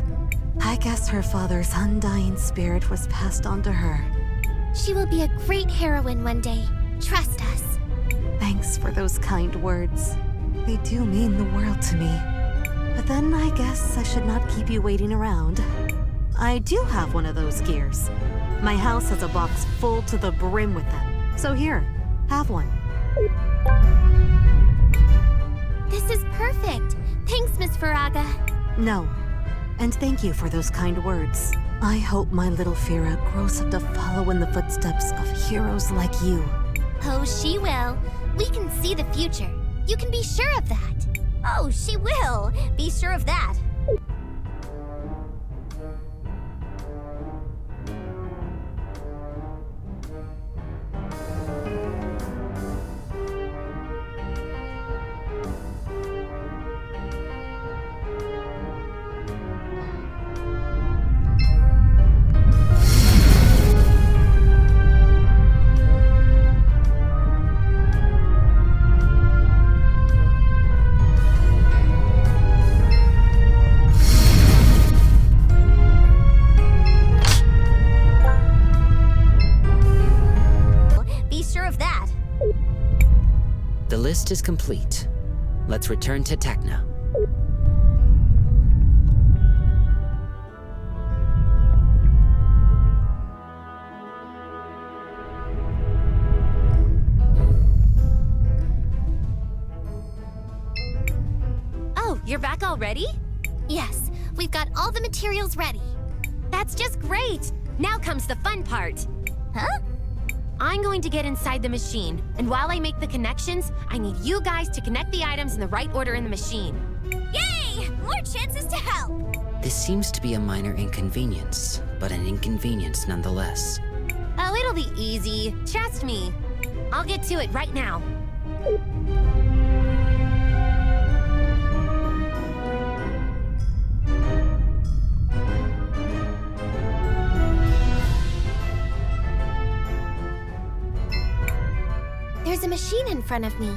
I guess her father's undying spirit was passed on to her. She will be a great heroine one day. Trust us. Thanks for those kind words. They do mean the world to me. But then I guess I should not keep you waiting around. I do have one of those gears. My house has a box full to the brim with them. So here, have one. This is perfect. Thanks, Miss Faraga. No. And thank you for those kind words. I hope my little Fira grows up to follow in the footsteps of heroes like you. Oh, she will. We can see the future. You can be sure of that. Oh, she will. Be sure of that. The list is complete. Let's return to Tecna. Oh, you're back already? Yes, we've got all the materials ready. That's just great! Now comes the fun part. Huh? I'm going to get inside the machine, and while I make the connections, I need you guys to connect the items in the right order in the machine. Yay! More chances to help! This seems to be a minor inconvenience, but an inconvenience nonetheless. Oh, it'll be easy. Trust me. I'll get to it right now. There's a machine in front of me.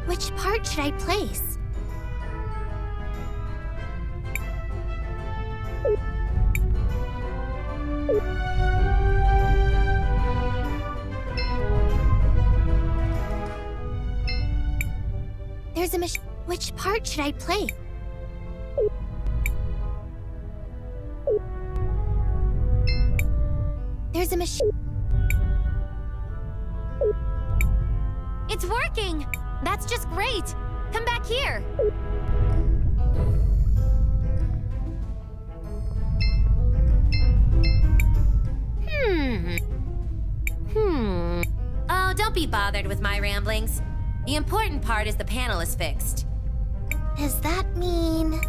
Which part should I place? There's a machine. Which part should I play? There's a machine. It's working! That's just great! Come back here! Oh, don't be bothered with my ramblings. The important part is the panel is fixed. Does that mean...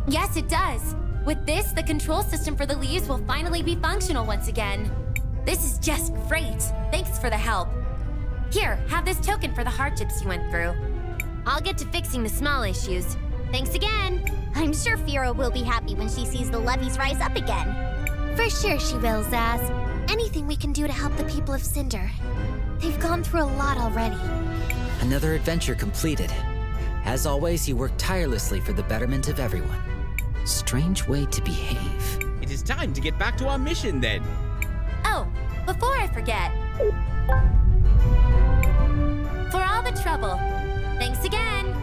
Yes, it does. With this, the control system for the leaves will finally be functional once again. This is just great. Thanks for the help. Here, have this token for the hardships you went through. I'll get to fixing the small issues. Thanks again. I'm sure Fira will be happy when she sees the levees rise up again. For sure she will, Zaz. Anything we can do to help the people of Cinder. They've gone through a lot already. Another adventure completed. As always, you work tirelessly for the betterment of everyone. Strange way to behave. It is time to get back to our mission then. Oh, before I forget. For all the trouble, thanks again.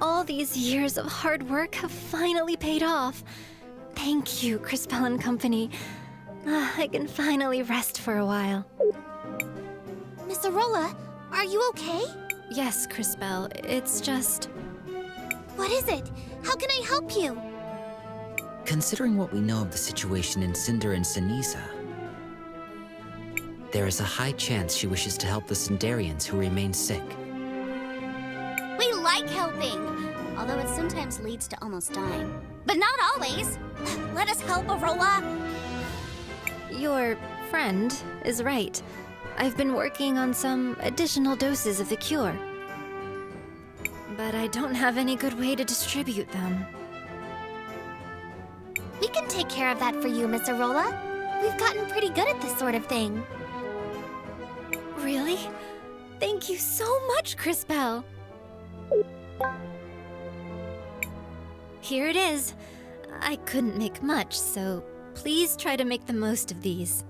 All these years of hard work have finally paid off. Thank you, Cris Tale and Company. I can finally rest for a while. Miss Arola, are you okay? Yes, Cris Tale. It's just... What is it? How can I help you? Considering what we know of the situation in Cinder and Ceniza, there is a high chance she wishes to help the Cinderians who remain sick. We like helping, although it sometimes leads to almost dying. But not always. Let us help, Arola. Your friend is right. I've been working on some additional doses of the cure. But I don't have any good way to distribute them. We can take care of that for you, Miss Arola. We've gotten pretty good at this sort of thing. Really? Thank you so much, Cris Tale. Here it is. I couldn't make much, so please try to make the most of these.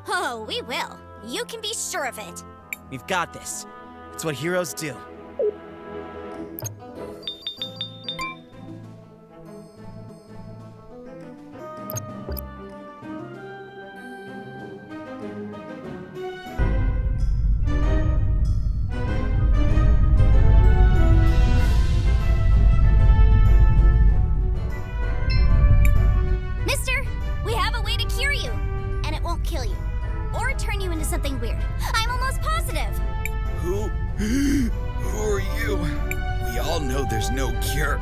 Oh, we will. You can be sure of it. We've got this. It's what heroes do. Mister, we have a way to cure you, and it won't kill you. Or turn you into something weird. I'm almost positive. Who are you? We all know there's no cure.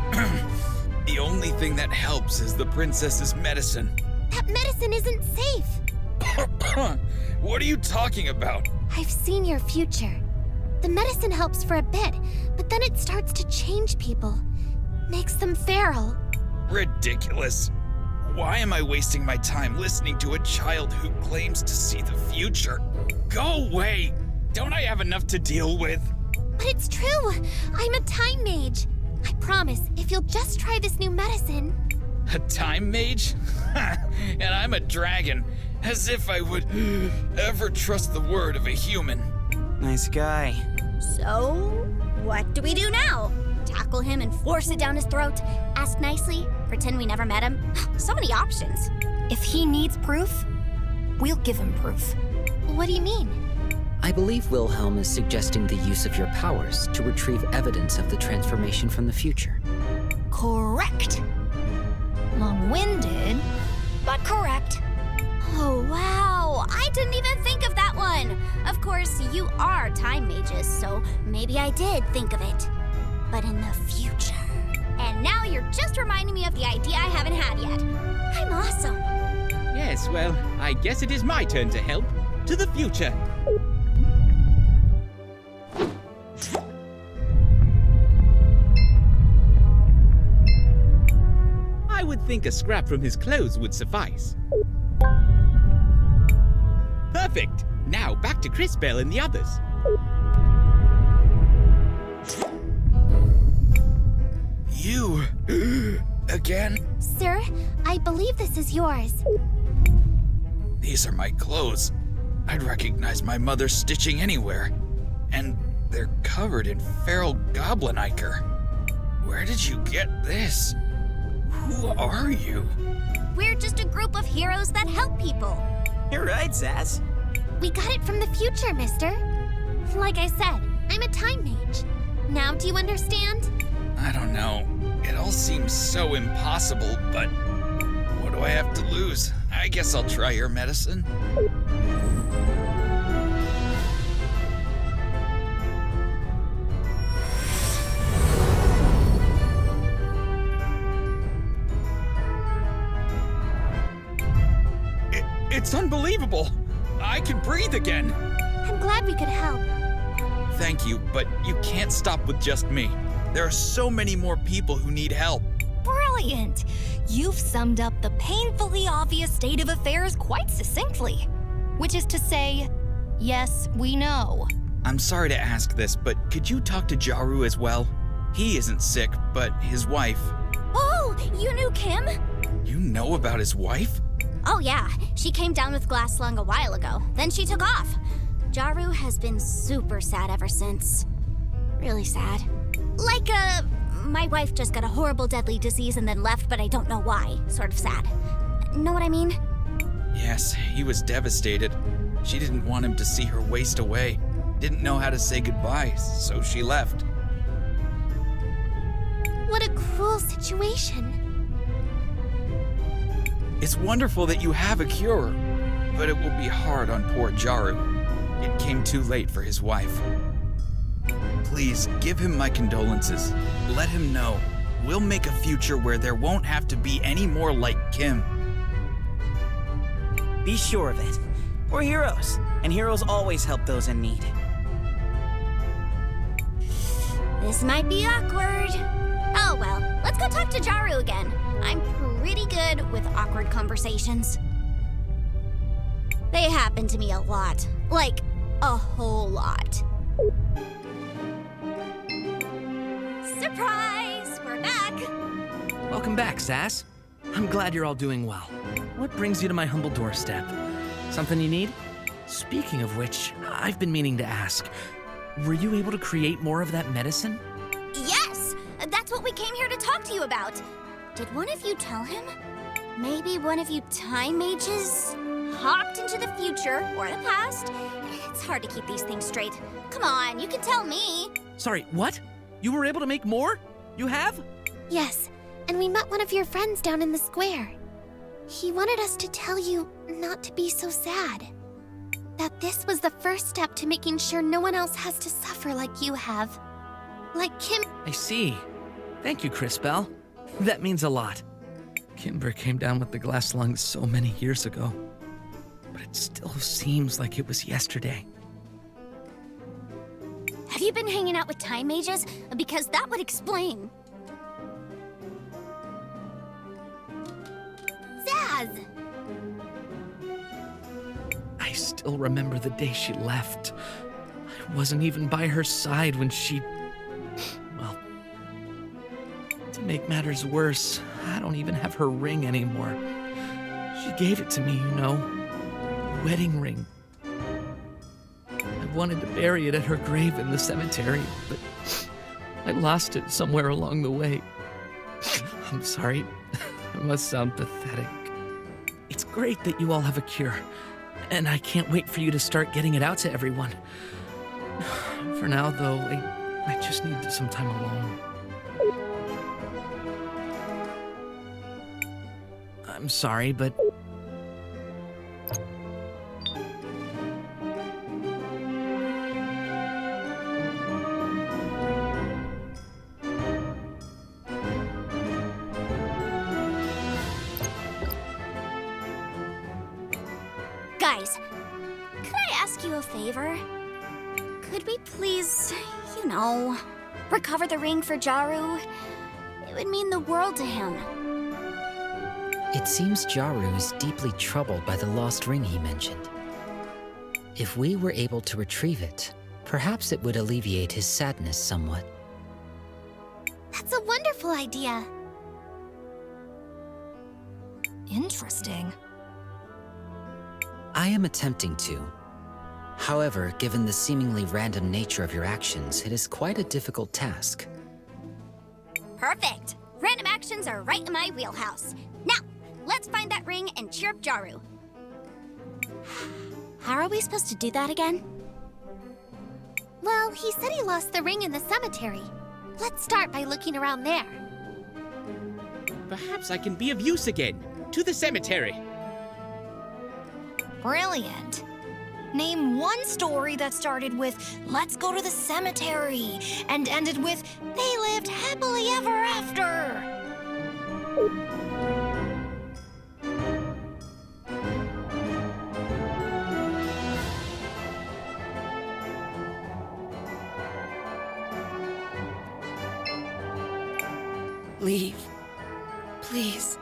The only thing that helps is the princess's medicine. That medicine isn't safe. What are you talking about? I've seen your future. The medicine helps for a bit, but then it starts to change people. Makes them feral. Ridiculous. Why am I wasting my time listening to a child who claims to see the future? Go away! Don't I have enough to deal with? But it's true. I'm a time mage. I promise, if you'll just try this new medicine... A time mage? And I'm a dragon. As if I would ever trust the word of a human. Nice guy. So, what do we do now? Tackle him and force it down his throat? Ask nicely? Pretend we never met him? So many options. If he needs proof, we'll give him proof. What do you mean? I believe Wilhelm is suggesting the use of your powers to retrieve evidence of the transformation from the future. Correct. Long-winded, but correct. Oh, wow. I didn't even think of that one. Of course, you are time mages, so maybe I did think of it. But in the future. And now you're just reminding me of the idea I haven't had yet. I'm awesome. Yes, well, I guess it is my turn to help. To the future. I would think a scrap from his clothes would suffice. Perfect! Now back to Cris Tale and the others. You... again? Sir, I believe this is yours. These are my clothes. I'd recognize my mother's stitching anywhere. And they're covered in feral goblin ichor. Where did you get this? Who are you? We're just a group of heroes that help people. You're right, Zaz. We got it from the future, mister. Like I said, I'm a time mage. Now do you understand? I don't know. It all seems so impossible, but what do I have to lose? I guess I'll try your medicine. It's unbelievable! I can breathe again. I'm glad we could help. Thank you, but you can't stop with just me. There are so many more people who need help. Brilliant! You've summed up the painfully obvious state of affairs quite succinctly. Which is to say, yes, we know. I'm sorry to ask this, but could you talk to Jaru as well? He isn't sick, but his wife. Oh, you knew Kim? You know about his wife? Oh yeah, she came down with glass lung a while ago. Then she took off. Jaru has been super sad ever since. Really sad. Like, my wife just got a horrible deadly disease and then left, but I don't know why. Sort of sad. Know what I mean? Yes, he was devastated. She didn't want him to see her waste away. Didn't know how to say goodbye, so she left. What a cruel situation. It's wonderful that you have a cure, but it will be hard on poor Jaru. It came too late for his wife. Please, give him my condolences. Let him know. We'll make a future where there won't have to be any more like Kim. Be sure of it. We're heroes, and heroes always help those in need. This might be awkward. Oh well, let's go talk to Jaru again. I'm pretty good with awkward conversations. They happen to me a lot. Like, a whole lot. Surprise! We're back! Welcome back, Sass. I'm glad you're all doing well. What brings you to my humble doorstep? Something you need? Speaking of which, I've been meaning to ask. Were you able to create more of that medicine? Yes! That's what we came here to talk to you about. Did one of you tell him? Maybe one of you time mages hopped into the future or the past? It's hard to keep these things straight. Come on, you can tell me. Sorry, what? You were able to make more? You have? Yes, and we met one of your friends down in the square. He wanted us to tell you not to be so sad. That this was the first step to making sure no one else has to suffer like you have. Like Kim. I see. Thank you, Cris Bell. That means a lot. Kimber came down with the glass lungs so many years ago, but it still seems like it was yesterday. Have you been hanging out with time mages? Because that would explain. Zaz! I still remember the day she left. I wasn't even by her side when she... Well, to make matters worse, I don't even have her ring anymore. She gave it to me, you know. A wedding ring. I wanted to bury it at her grave in the cemetery, but I lost it somewhere along the way. I'm sorry. I must sound pathetic. It's great that you all have a cure, and I can't wait for you to start getting it out to everyone. For now, though, I just need some time alone. I'm sorry, but... Guys, could I ask you a favor? Could we please, you know, recover the ring for Jaru? It would mean the world to him. It seems Jaru is deeply troubled by the lost ring he mentioned. If we were able to retrieve it, perhaps it would alleviate his sadness somewhat. That's a wonderful idea. Interesting. I am attempting to. However, given the seemingly random nature of your actions, it is quite a difficult task. Perfect. Random actions are right in my wheelhouse. Now, let's find that ring and cheer up Jaru. How are we supposed to do that again? Well, he said he lost the ring in the cemetery. Let's start by looking around there. Perhaps I can be of use again. To the cemetery. Brilliant. Name one story that started with, "Let's go to the cemetery," and ended with, "They lived happily ever after." leave. Please.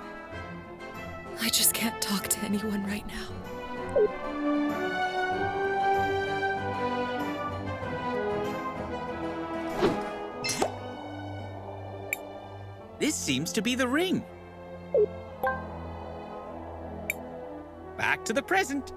I just can't talk to anyone right now. This seems to be the ring. Back to the present.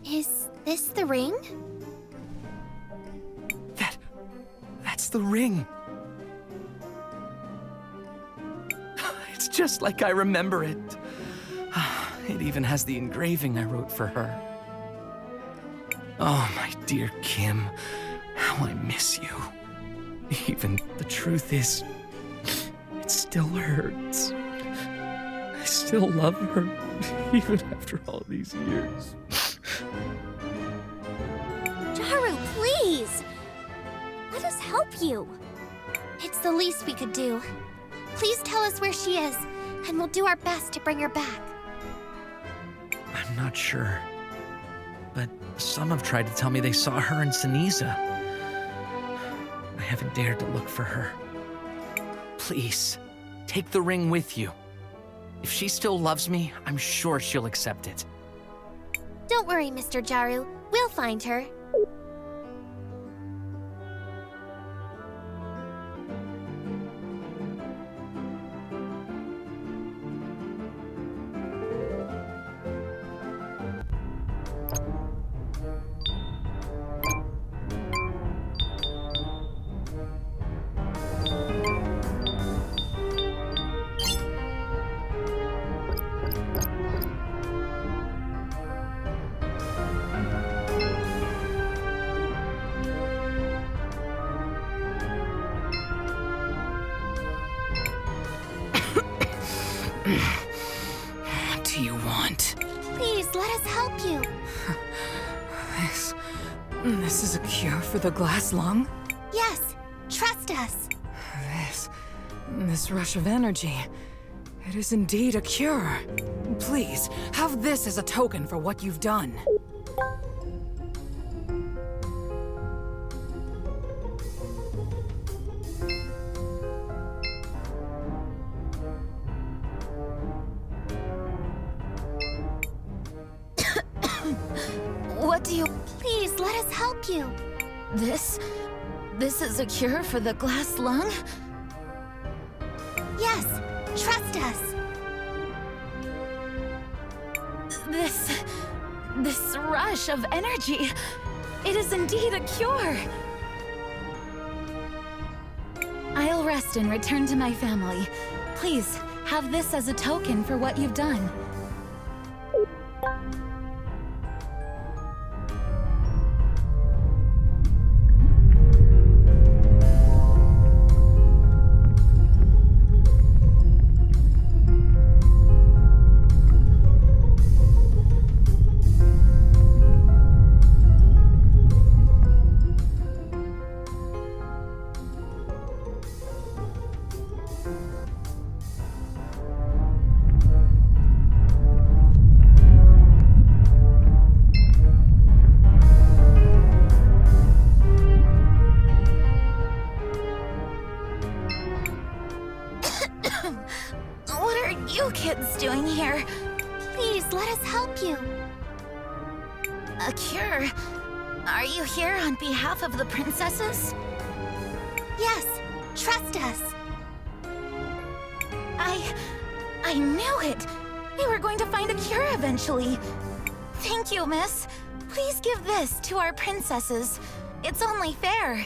Is this the ring? That's the ring. It's just like I remember it. It even has the engraving I wrote for her. Oh, my dear Kim, how I miss you. Even the truth is, it still hurts. I still love her, even after all these years. Jaru, please! Let us help you. It's the least we could do. Please tell us where she is, and we'll do our best to bring her back. I'm not sure, but some have tried to tell me they saw her in Seniza. I haven't dared to look for her. Please, take the ring with you. If she still loves me, I'm sure she'll accept it. Don't worry, Mr. Jaru. We'll find her. What do you want? Please, let us help you. This is a cure for the glass lung? Yes, trust us. This rush of energy. It is indeed a cure. Please, have this as a token for what you've done. What do you... Please, let us help you. This is a cure for the glass lung? Yes, trust us. This rush of energy, it is indeed a cure. I'll rest and return to my family. Please, have this as a token for what you've done. What are you kids doing here? Please, let us help you. A cure? Are you here on behalf of the princesses? Yes, trust us. I knew it! We were going to find a cure eventually. Thank you, miss. Please give this to our princesses. It's only fair.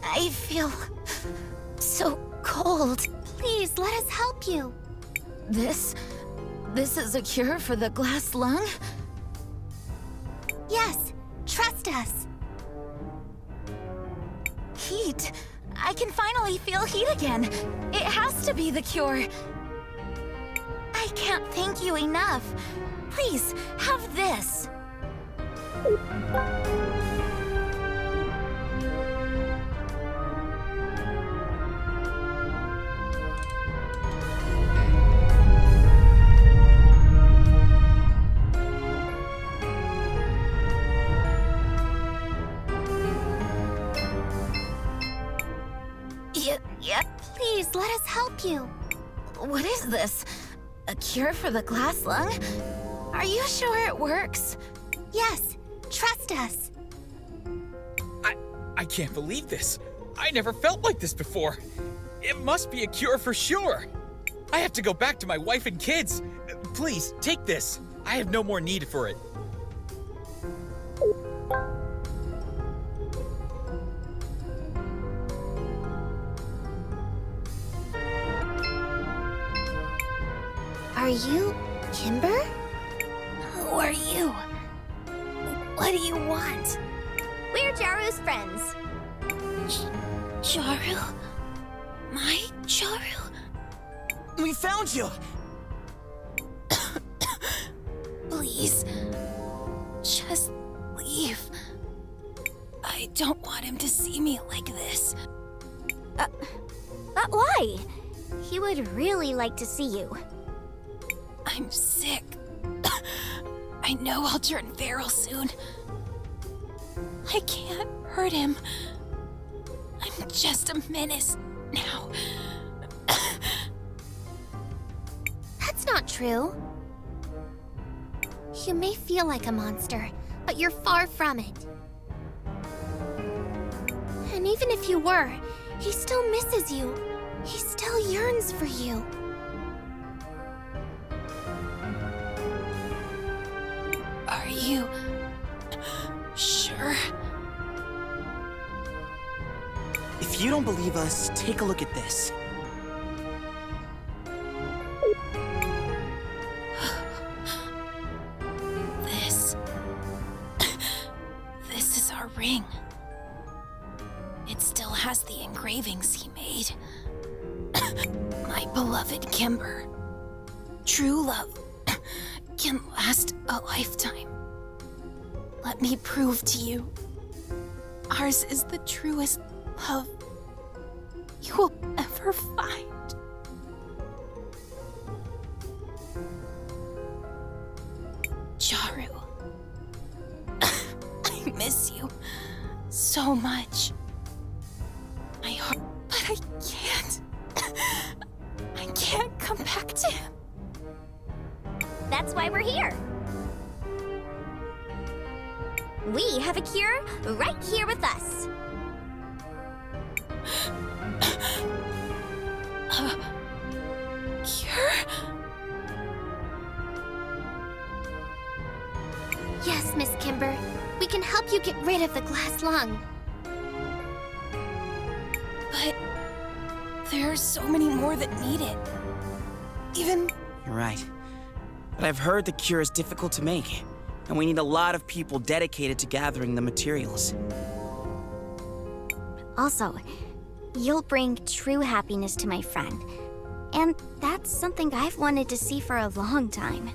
I feel so cold. Please, let us help you. This is a cure for the glass lung? Yes, trust us. I can finally feel heat again. It has to be the cure. I can't thank you enough. Please, have this. Please, let us help you. What is this? A cure for the glass lung? Are you sure it works? Yes, trust us. I can't believe this. I never felt like this before. It must be a cure for sure. I have to go back to my wife and kids. Please, take this. I have no more need for it. Are you Kimber? Who are you? What do you want? We're Jaru's friends. Jaru? My Jaru? We found you! Please, just leave. I don't want him to see me like this. But why? He would really like to see you. I'm sick. I know I'll turn feral soon. I can't hurt him. I'm just a menace now. That's not true. You may feel like a monster, but you're far from it. And even if you were, he still misses you. He still yearns for you. Are you sure? If you don't believe us, take a look at this. This is our ring. It still has the engravings he made. My beloved Kimber. True love can last a lifetime. Let me prove to you, ours is the truest love you will ever find. Jaru, I miss you so much. My heart, but I can't. I can't come back to him. That's why we're here. We have a cure right here with us. Cure? Yes, Miss Kimber. We can help you get rid of the glass lung. But there are so many more that need it. Even... You're right. But I've heard the cure is difficult to make, and we need a lot of people dedicated to gathering the materials. Also, you'll bring true happiness to my friend. And that's something I've wanted to see for a long time.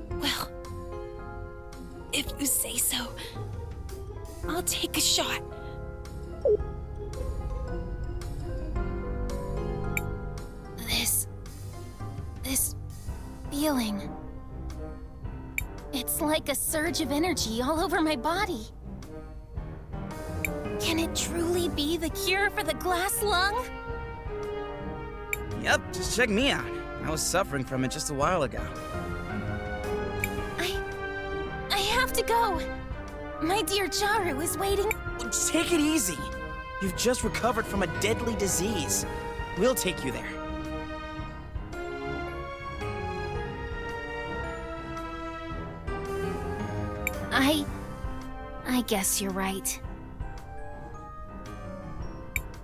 Well, if you say so, I'll take a shot. This feeling. It's like a surge of energy all over my body. Can it truly be the cure for the glass lung? Yep, just check me out. I was suffering from it just a while ago. I have to go. My dear Jaru is waiting. Take it easy. You've just recovered from a deadly disease. We'll take you there. I guess you're right.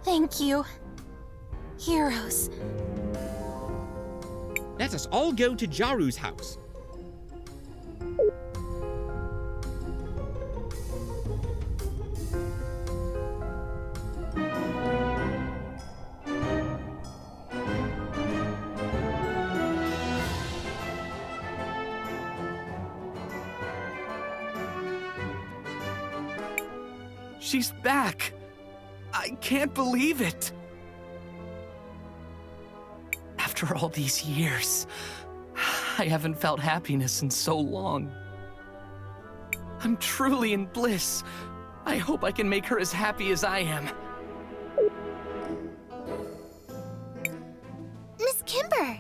Thank you, heroes. Let us all go to Jaru's house. She's back! I can't believe it! After all these years, I haven't felt happiness in so long. I'm truly in bliss. I hope I can make her as happy as I am. Miss Kimber!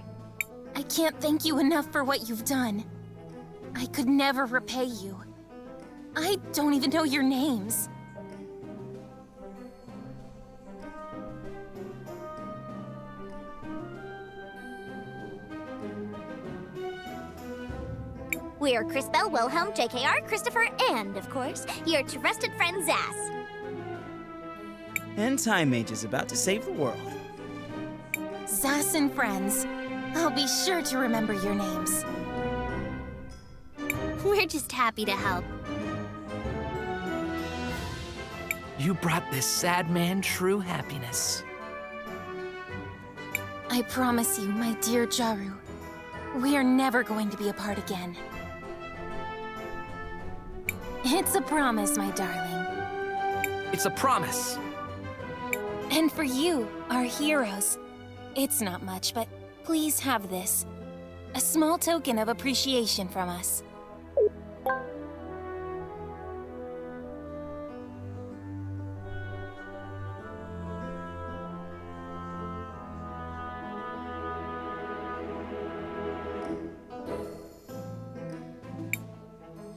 I can't thank you enough for what you've done. I could never repay you. I don't even know your names. We're Cris Tale, Wilhelm, JKR, Christopher, and, of course, your trusted friend Zas. And Time Mage is about to save the world. Zas and friends. I'll be sure to remember your names. We're just happy to help. You brought this sad man true happiness. I promise you, my dear Jaru, we are never going to be apart again. It's a promise, my darling. It's a promise. And for you, our heroes, it's not much, but please have this. A small token of appreciation from us.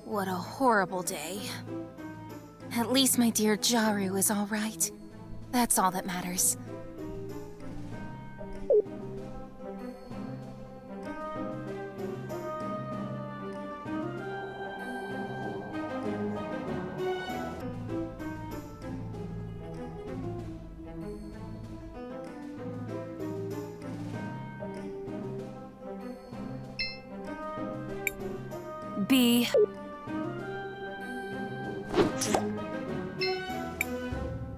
What a horrible day. At least my dear Jaru is all right. That's all that matters. B.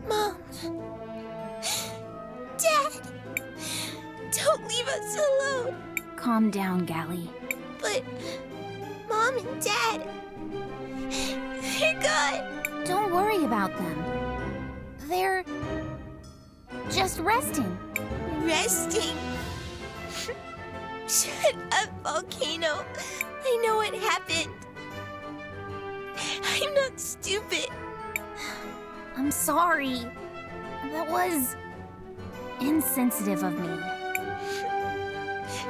Mom. Dad. Don't leave us alone. Calm down, Gally. But Mom and Dad, they're gone. Don't worry about them. They're just resting. Resting? Shut up, Volcano. I know what happened. I'm not stupid. I'm sorry. That was insensitive of me.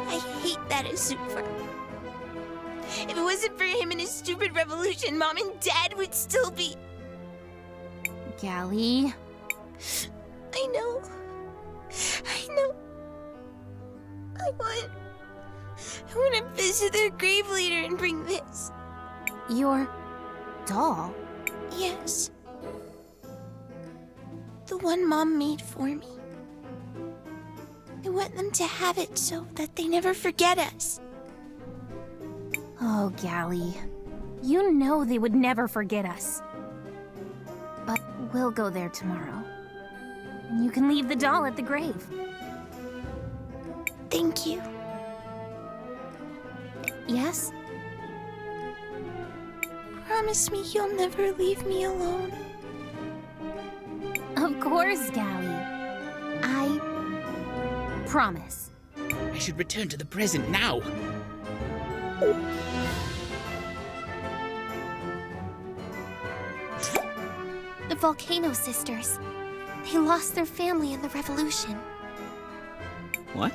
I hate that Azufra. If it wasn't for him and his stupid revolution, Mom and Dad would still be... Gally. I know. I want to visit their grave later and bring this. Your doll? Yes. The one Mom made for me. I want them to have it so that they never forget us. Oh, Gally. You know they would never forget us. But we'll go there tomorrow. And you can leave the doll at the grave. Thank you. Yes? Promise me you'll never leave me alone. Of course, Gally. I promise. I should return to the present now. The Volcano Sisters. They lost their family in the revolution. What?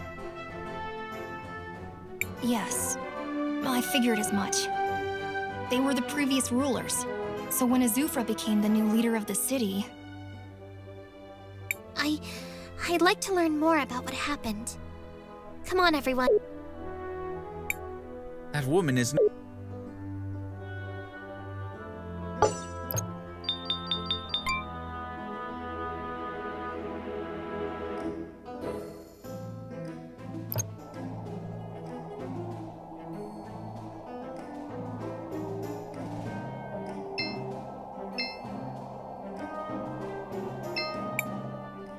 Yes. I figured as much. They were the previous rulers. So when Azufra became the new leader of the city... I'd like to learn more about what happened. Come on, everyone. That woman is...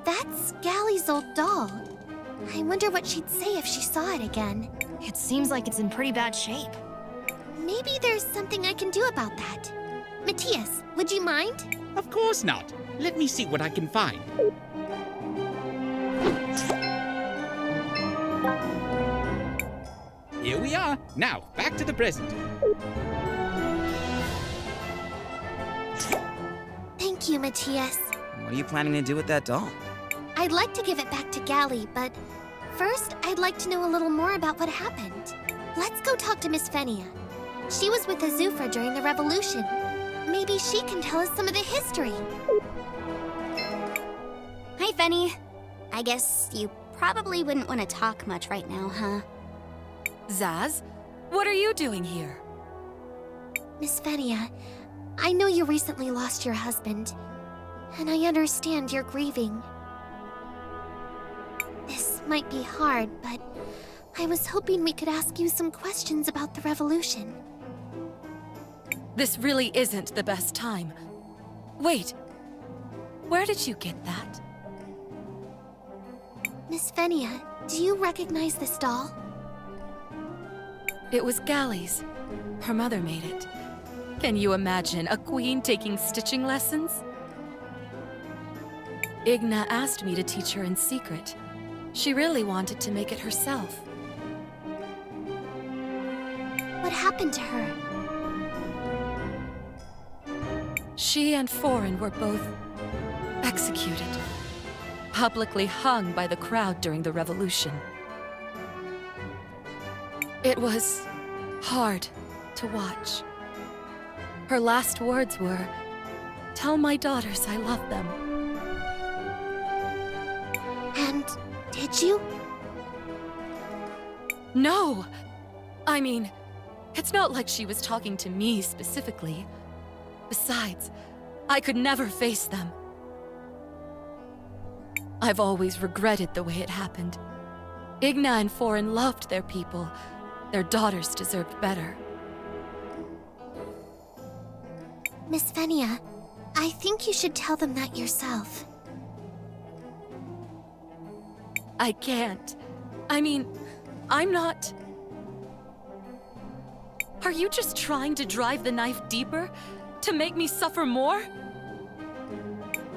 That's Gally's old doll. I wonder what she'd say if she saw it again. It seems like it's in pretty bad shape. Maybe there's something I can do about that. Matthias, would you mind? Of course not. Let me see what I can find. Here we are. Now, back to the present. Thank you, Matthias. What are you planning to do with that doll? I'd like to give it back to Gally, but first, I'd like to know a little more about what happened. Let's go talk to Miss Fenia. She was with Azufra during the revolution. Maybe she can tell us some of the history. Hi, Fenny. I guess you probably wouldn't want to talk much right now, huh? Zaz, what are you doing here? Miss Fenia, I know you recently lost your husband, and I understand you're grieving. This might be hard, but I was hoping we could ask you some questions about the revolution. This really isn't the best time. Wait, where did you get that? Miss Fenia, do you recognize this doll? It was Gally's. Her mother made it. Can you imagine a queen taking stitching lessons? Igna asked me to teach her in secret. She really wanted to make it herself. What happened to her? She and Foreign were both executed. Publicly hung by the crowd during the revolution. It was hard to watch. Her last words were, "Tell my daughters I love them." And did you? No! I mean, it's not like she was talking to me specifically. Besides, I could never face them. I've always regretted the way it happened. Igna and Foreign loved their people. Their daughters deserved better. Miss Fenia, I think you should tell them that yourself. I can't. I mean, I'm not... Are you just trying to drive the knife deeper? To make me suffer more?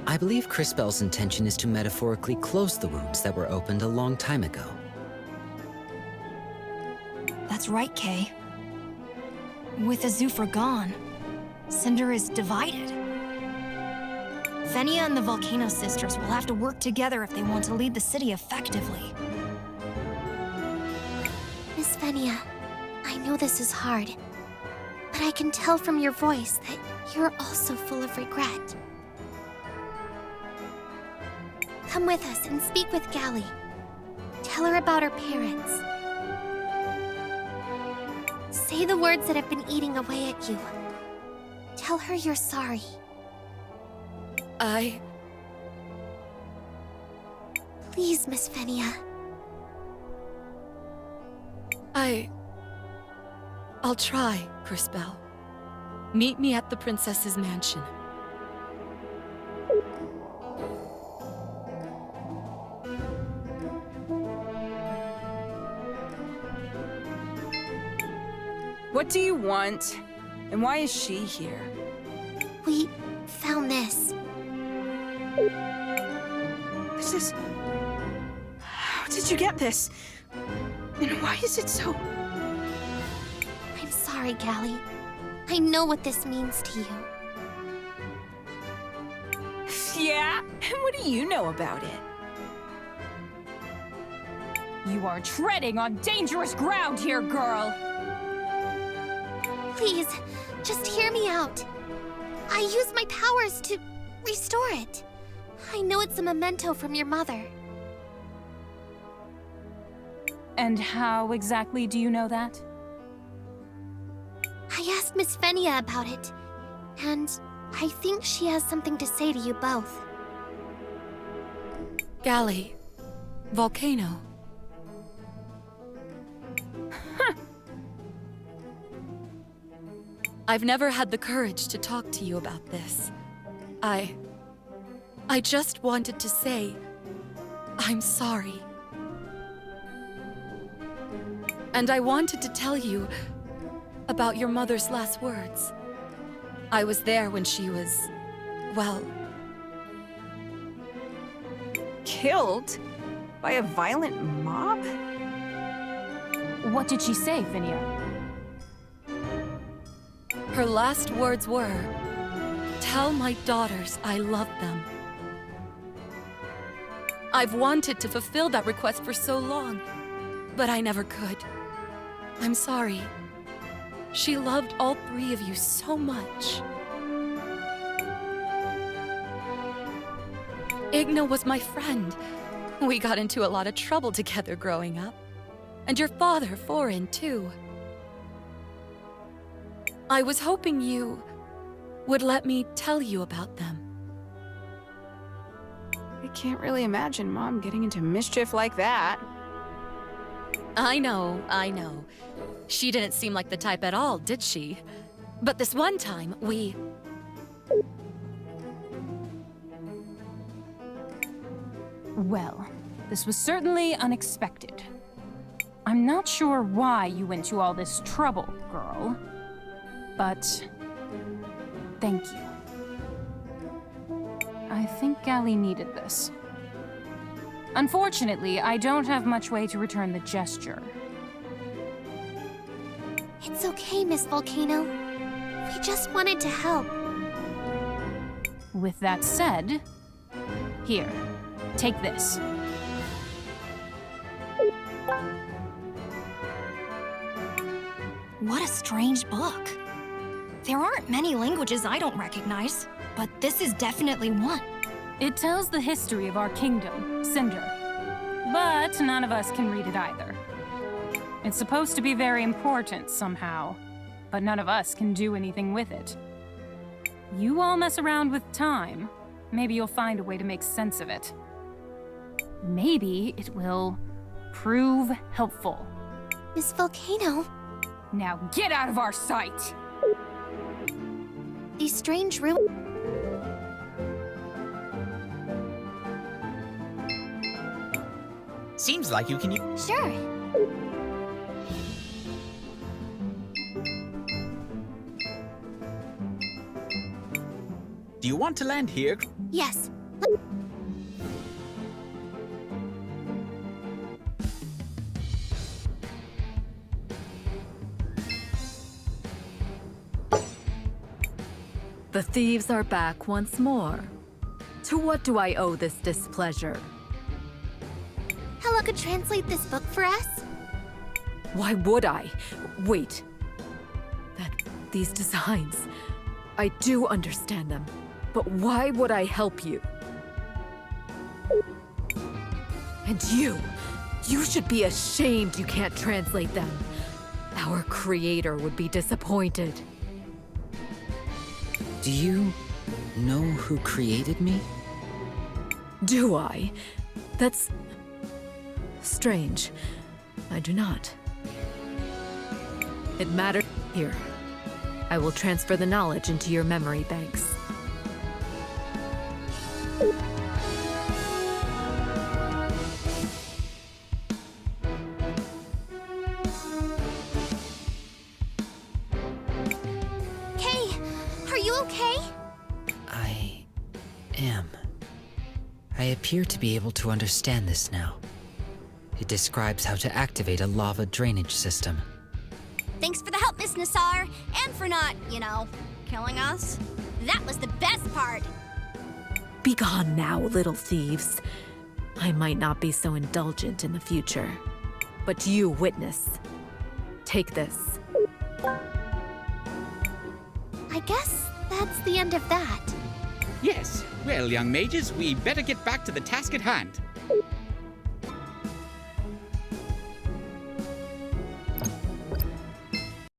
I believe Cris Bell's intention is to metaphorically close the wounds that were opened a long time ago. That's right, Kay. With Azufra gone, Cinder is divided. Fenia and the Volcano Sisters will have to work together if they want to lead the city effectively. Miss Fenia, I know this is hard, but I can tell from your voice that you're also full of regret. Come with us and speak with Gally. Tell her about her parents. Say the words that have been eating away at you. Tell her you're sorry. Please, Miss Fenia. I'll try, Cris Bell. Meet me at the princess's mansion. What do you want? And why is she here? We found this. This is... How did you get this? And why is it so... I'm sorry, Gally. I know what this means to you. Yeah? And what do you know about it? You are treading on dangerous ground here, girl! Please, just hear me out. I use my powers to restore it. I know it's a memento from your mother. And how exactly do you know that? I asked Miss Fenia about it, and I think she has something to say to you both. Gally. Volcano. I've never had the courage to talk to you about this. I just wanted to say, I'm sorry. And I wanted to tell you about your mother's last words. I was there when she was well... Killed? By a violent mob? What did she say, Phinia? Her last words were, "Tell my daughters I love them." I've wanted to fulfill that request for so long, but I never could. I'm sorry. She loved all three of you so much. Igna was my friend. We got into a lot of trouble together growing up. And your father, Forin, too. I was hoping you would let me tell you about them. I can't really imagine Mom getting into mischief like that. I know. She didn't seem like the type at all, did she? But this one time, we... Well, this was certainly unexpected. I'm not sure why you went to all this trouble, girl. But... thank you. I think Gally needed this. Unfortunately, I don't have much way to return the gesture. It's okay, Miss Volcano. We just wanted to help. With that said, here, take this. What a strange book. There aren't many languages I don't recognize, but this is definitely one. It tells the history of our kingdom, Cinder. But none of us can read it either. It's supposed to be very important somehow, but none of us can do anything with it. You all mess around with time, maybe you'll find a way to make sense of it. Maybe it will prove helpful. Miss Volcano? Now get out of our sight! These strange ruins... Seems like you can use... Sure. Do you want to land here? Yes. The thieves are back once more. To what do I owe this displeasure? Hello, could translate this book for us? Why would I? Wait. These designs. I do understand them. But why would I help you? And you should be ashamed you can't translate them. Our creator would be disappointed. Do you know who created me? Do I? That's strange. I do not. It matters here. I will transfer the knowledge into your memory banks. I appear to be able to understand this now. It describes how to activate a lava drainage system. Thanks for the help, Miss Nassar, and for not, killing us. That was the best part. Be gone now, little thieves. I might not be so indulgent in the future. But you, witness. Take this. I guess that's the end of that. Yes. Well, young mages, we better get back to the task at hand.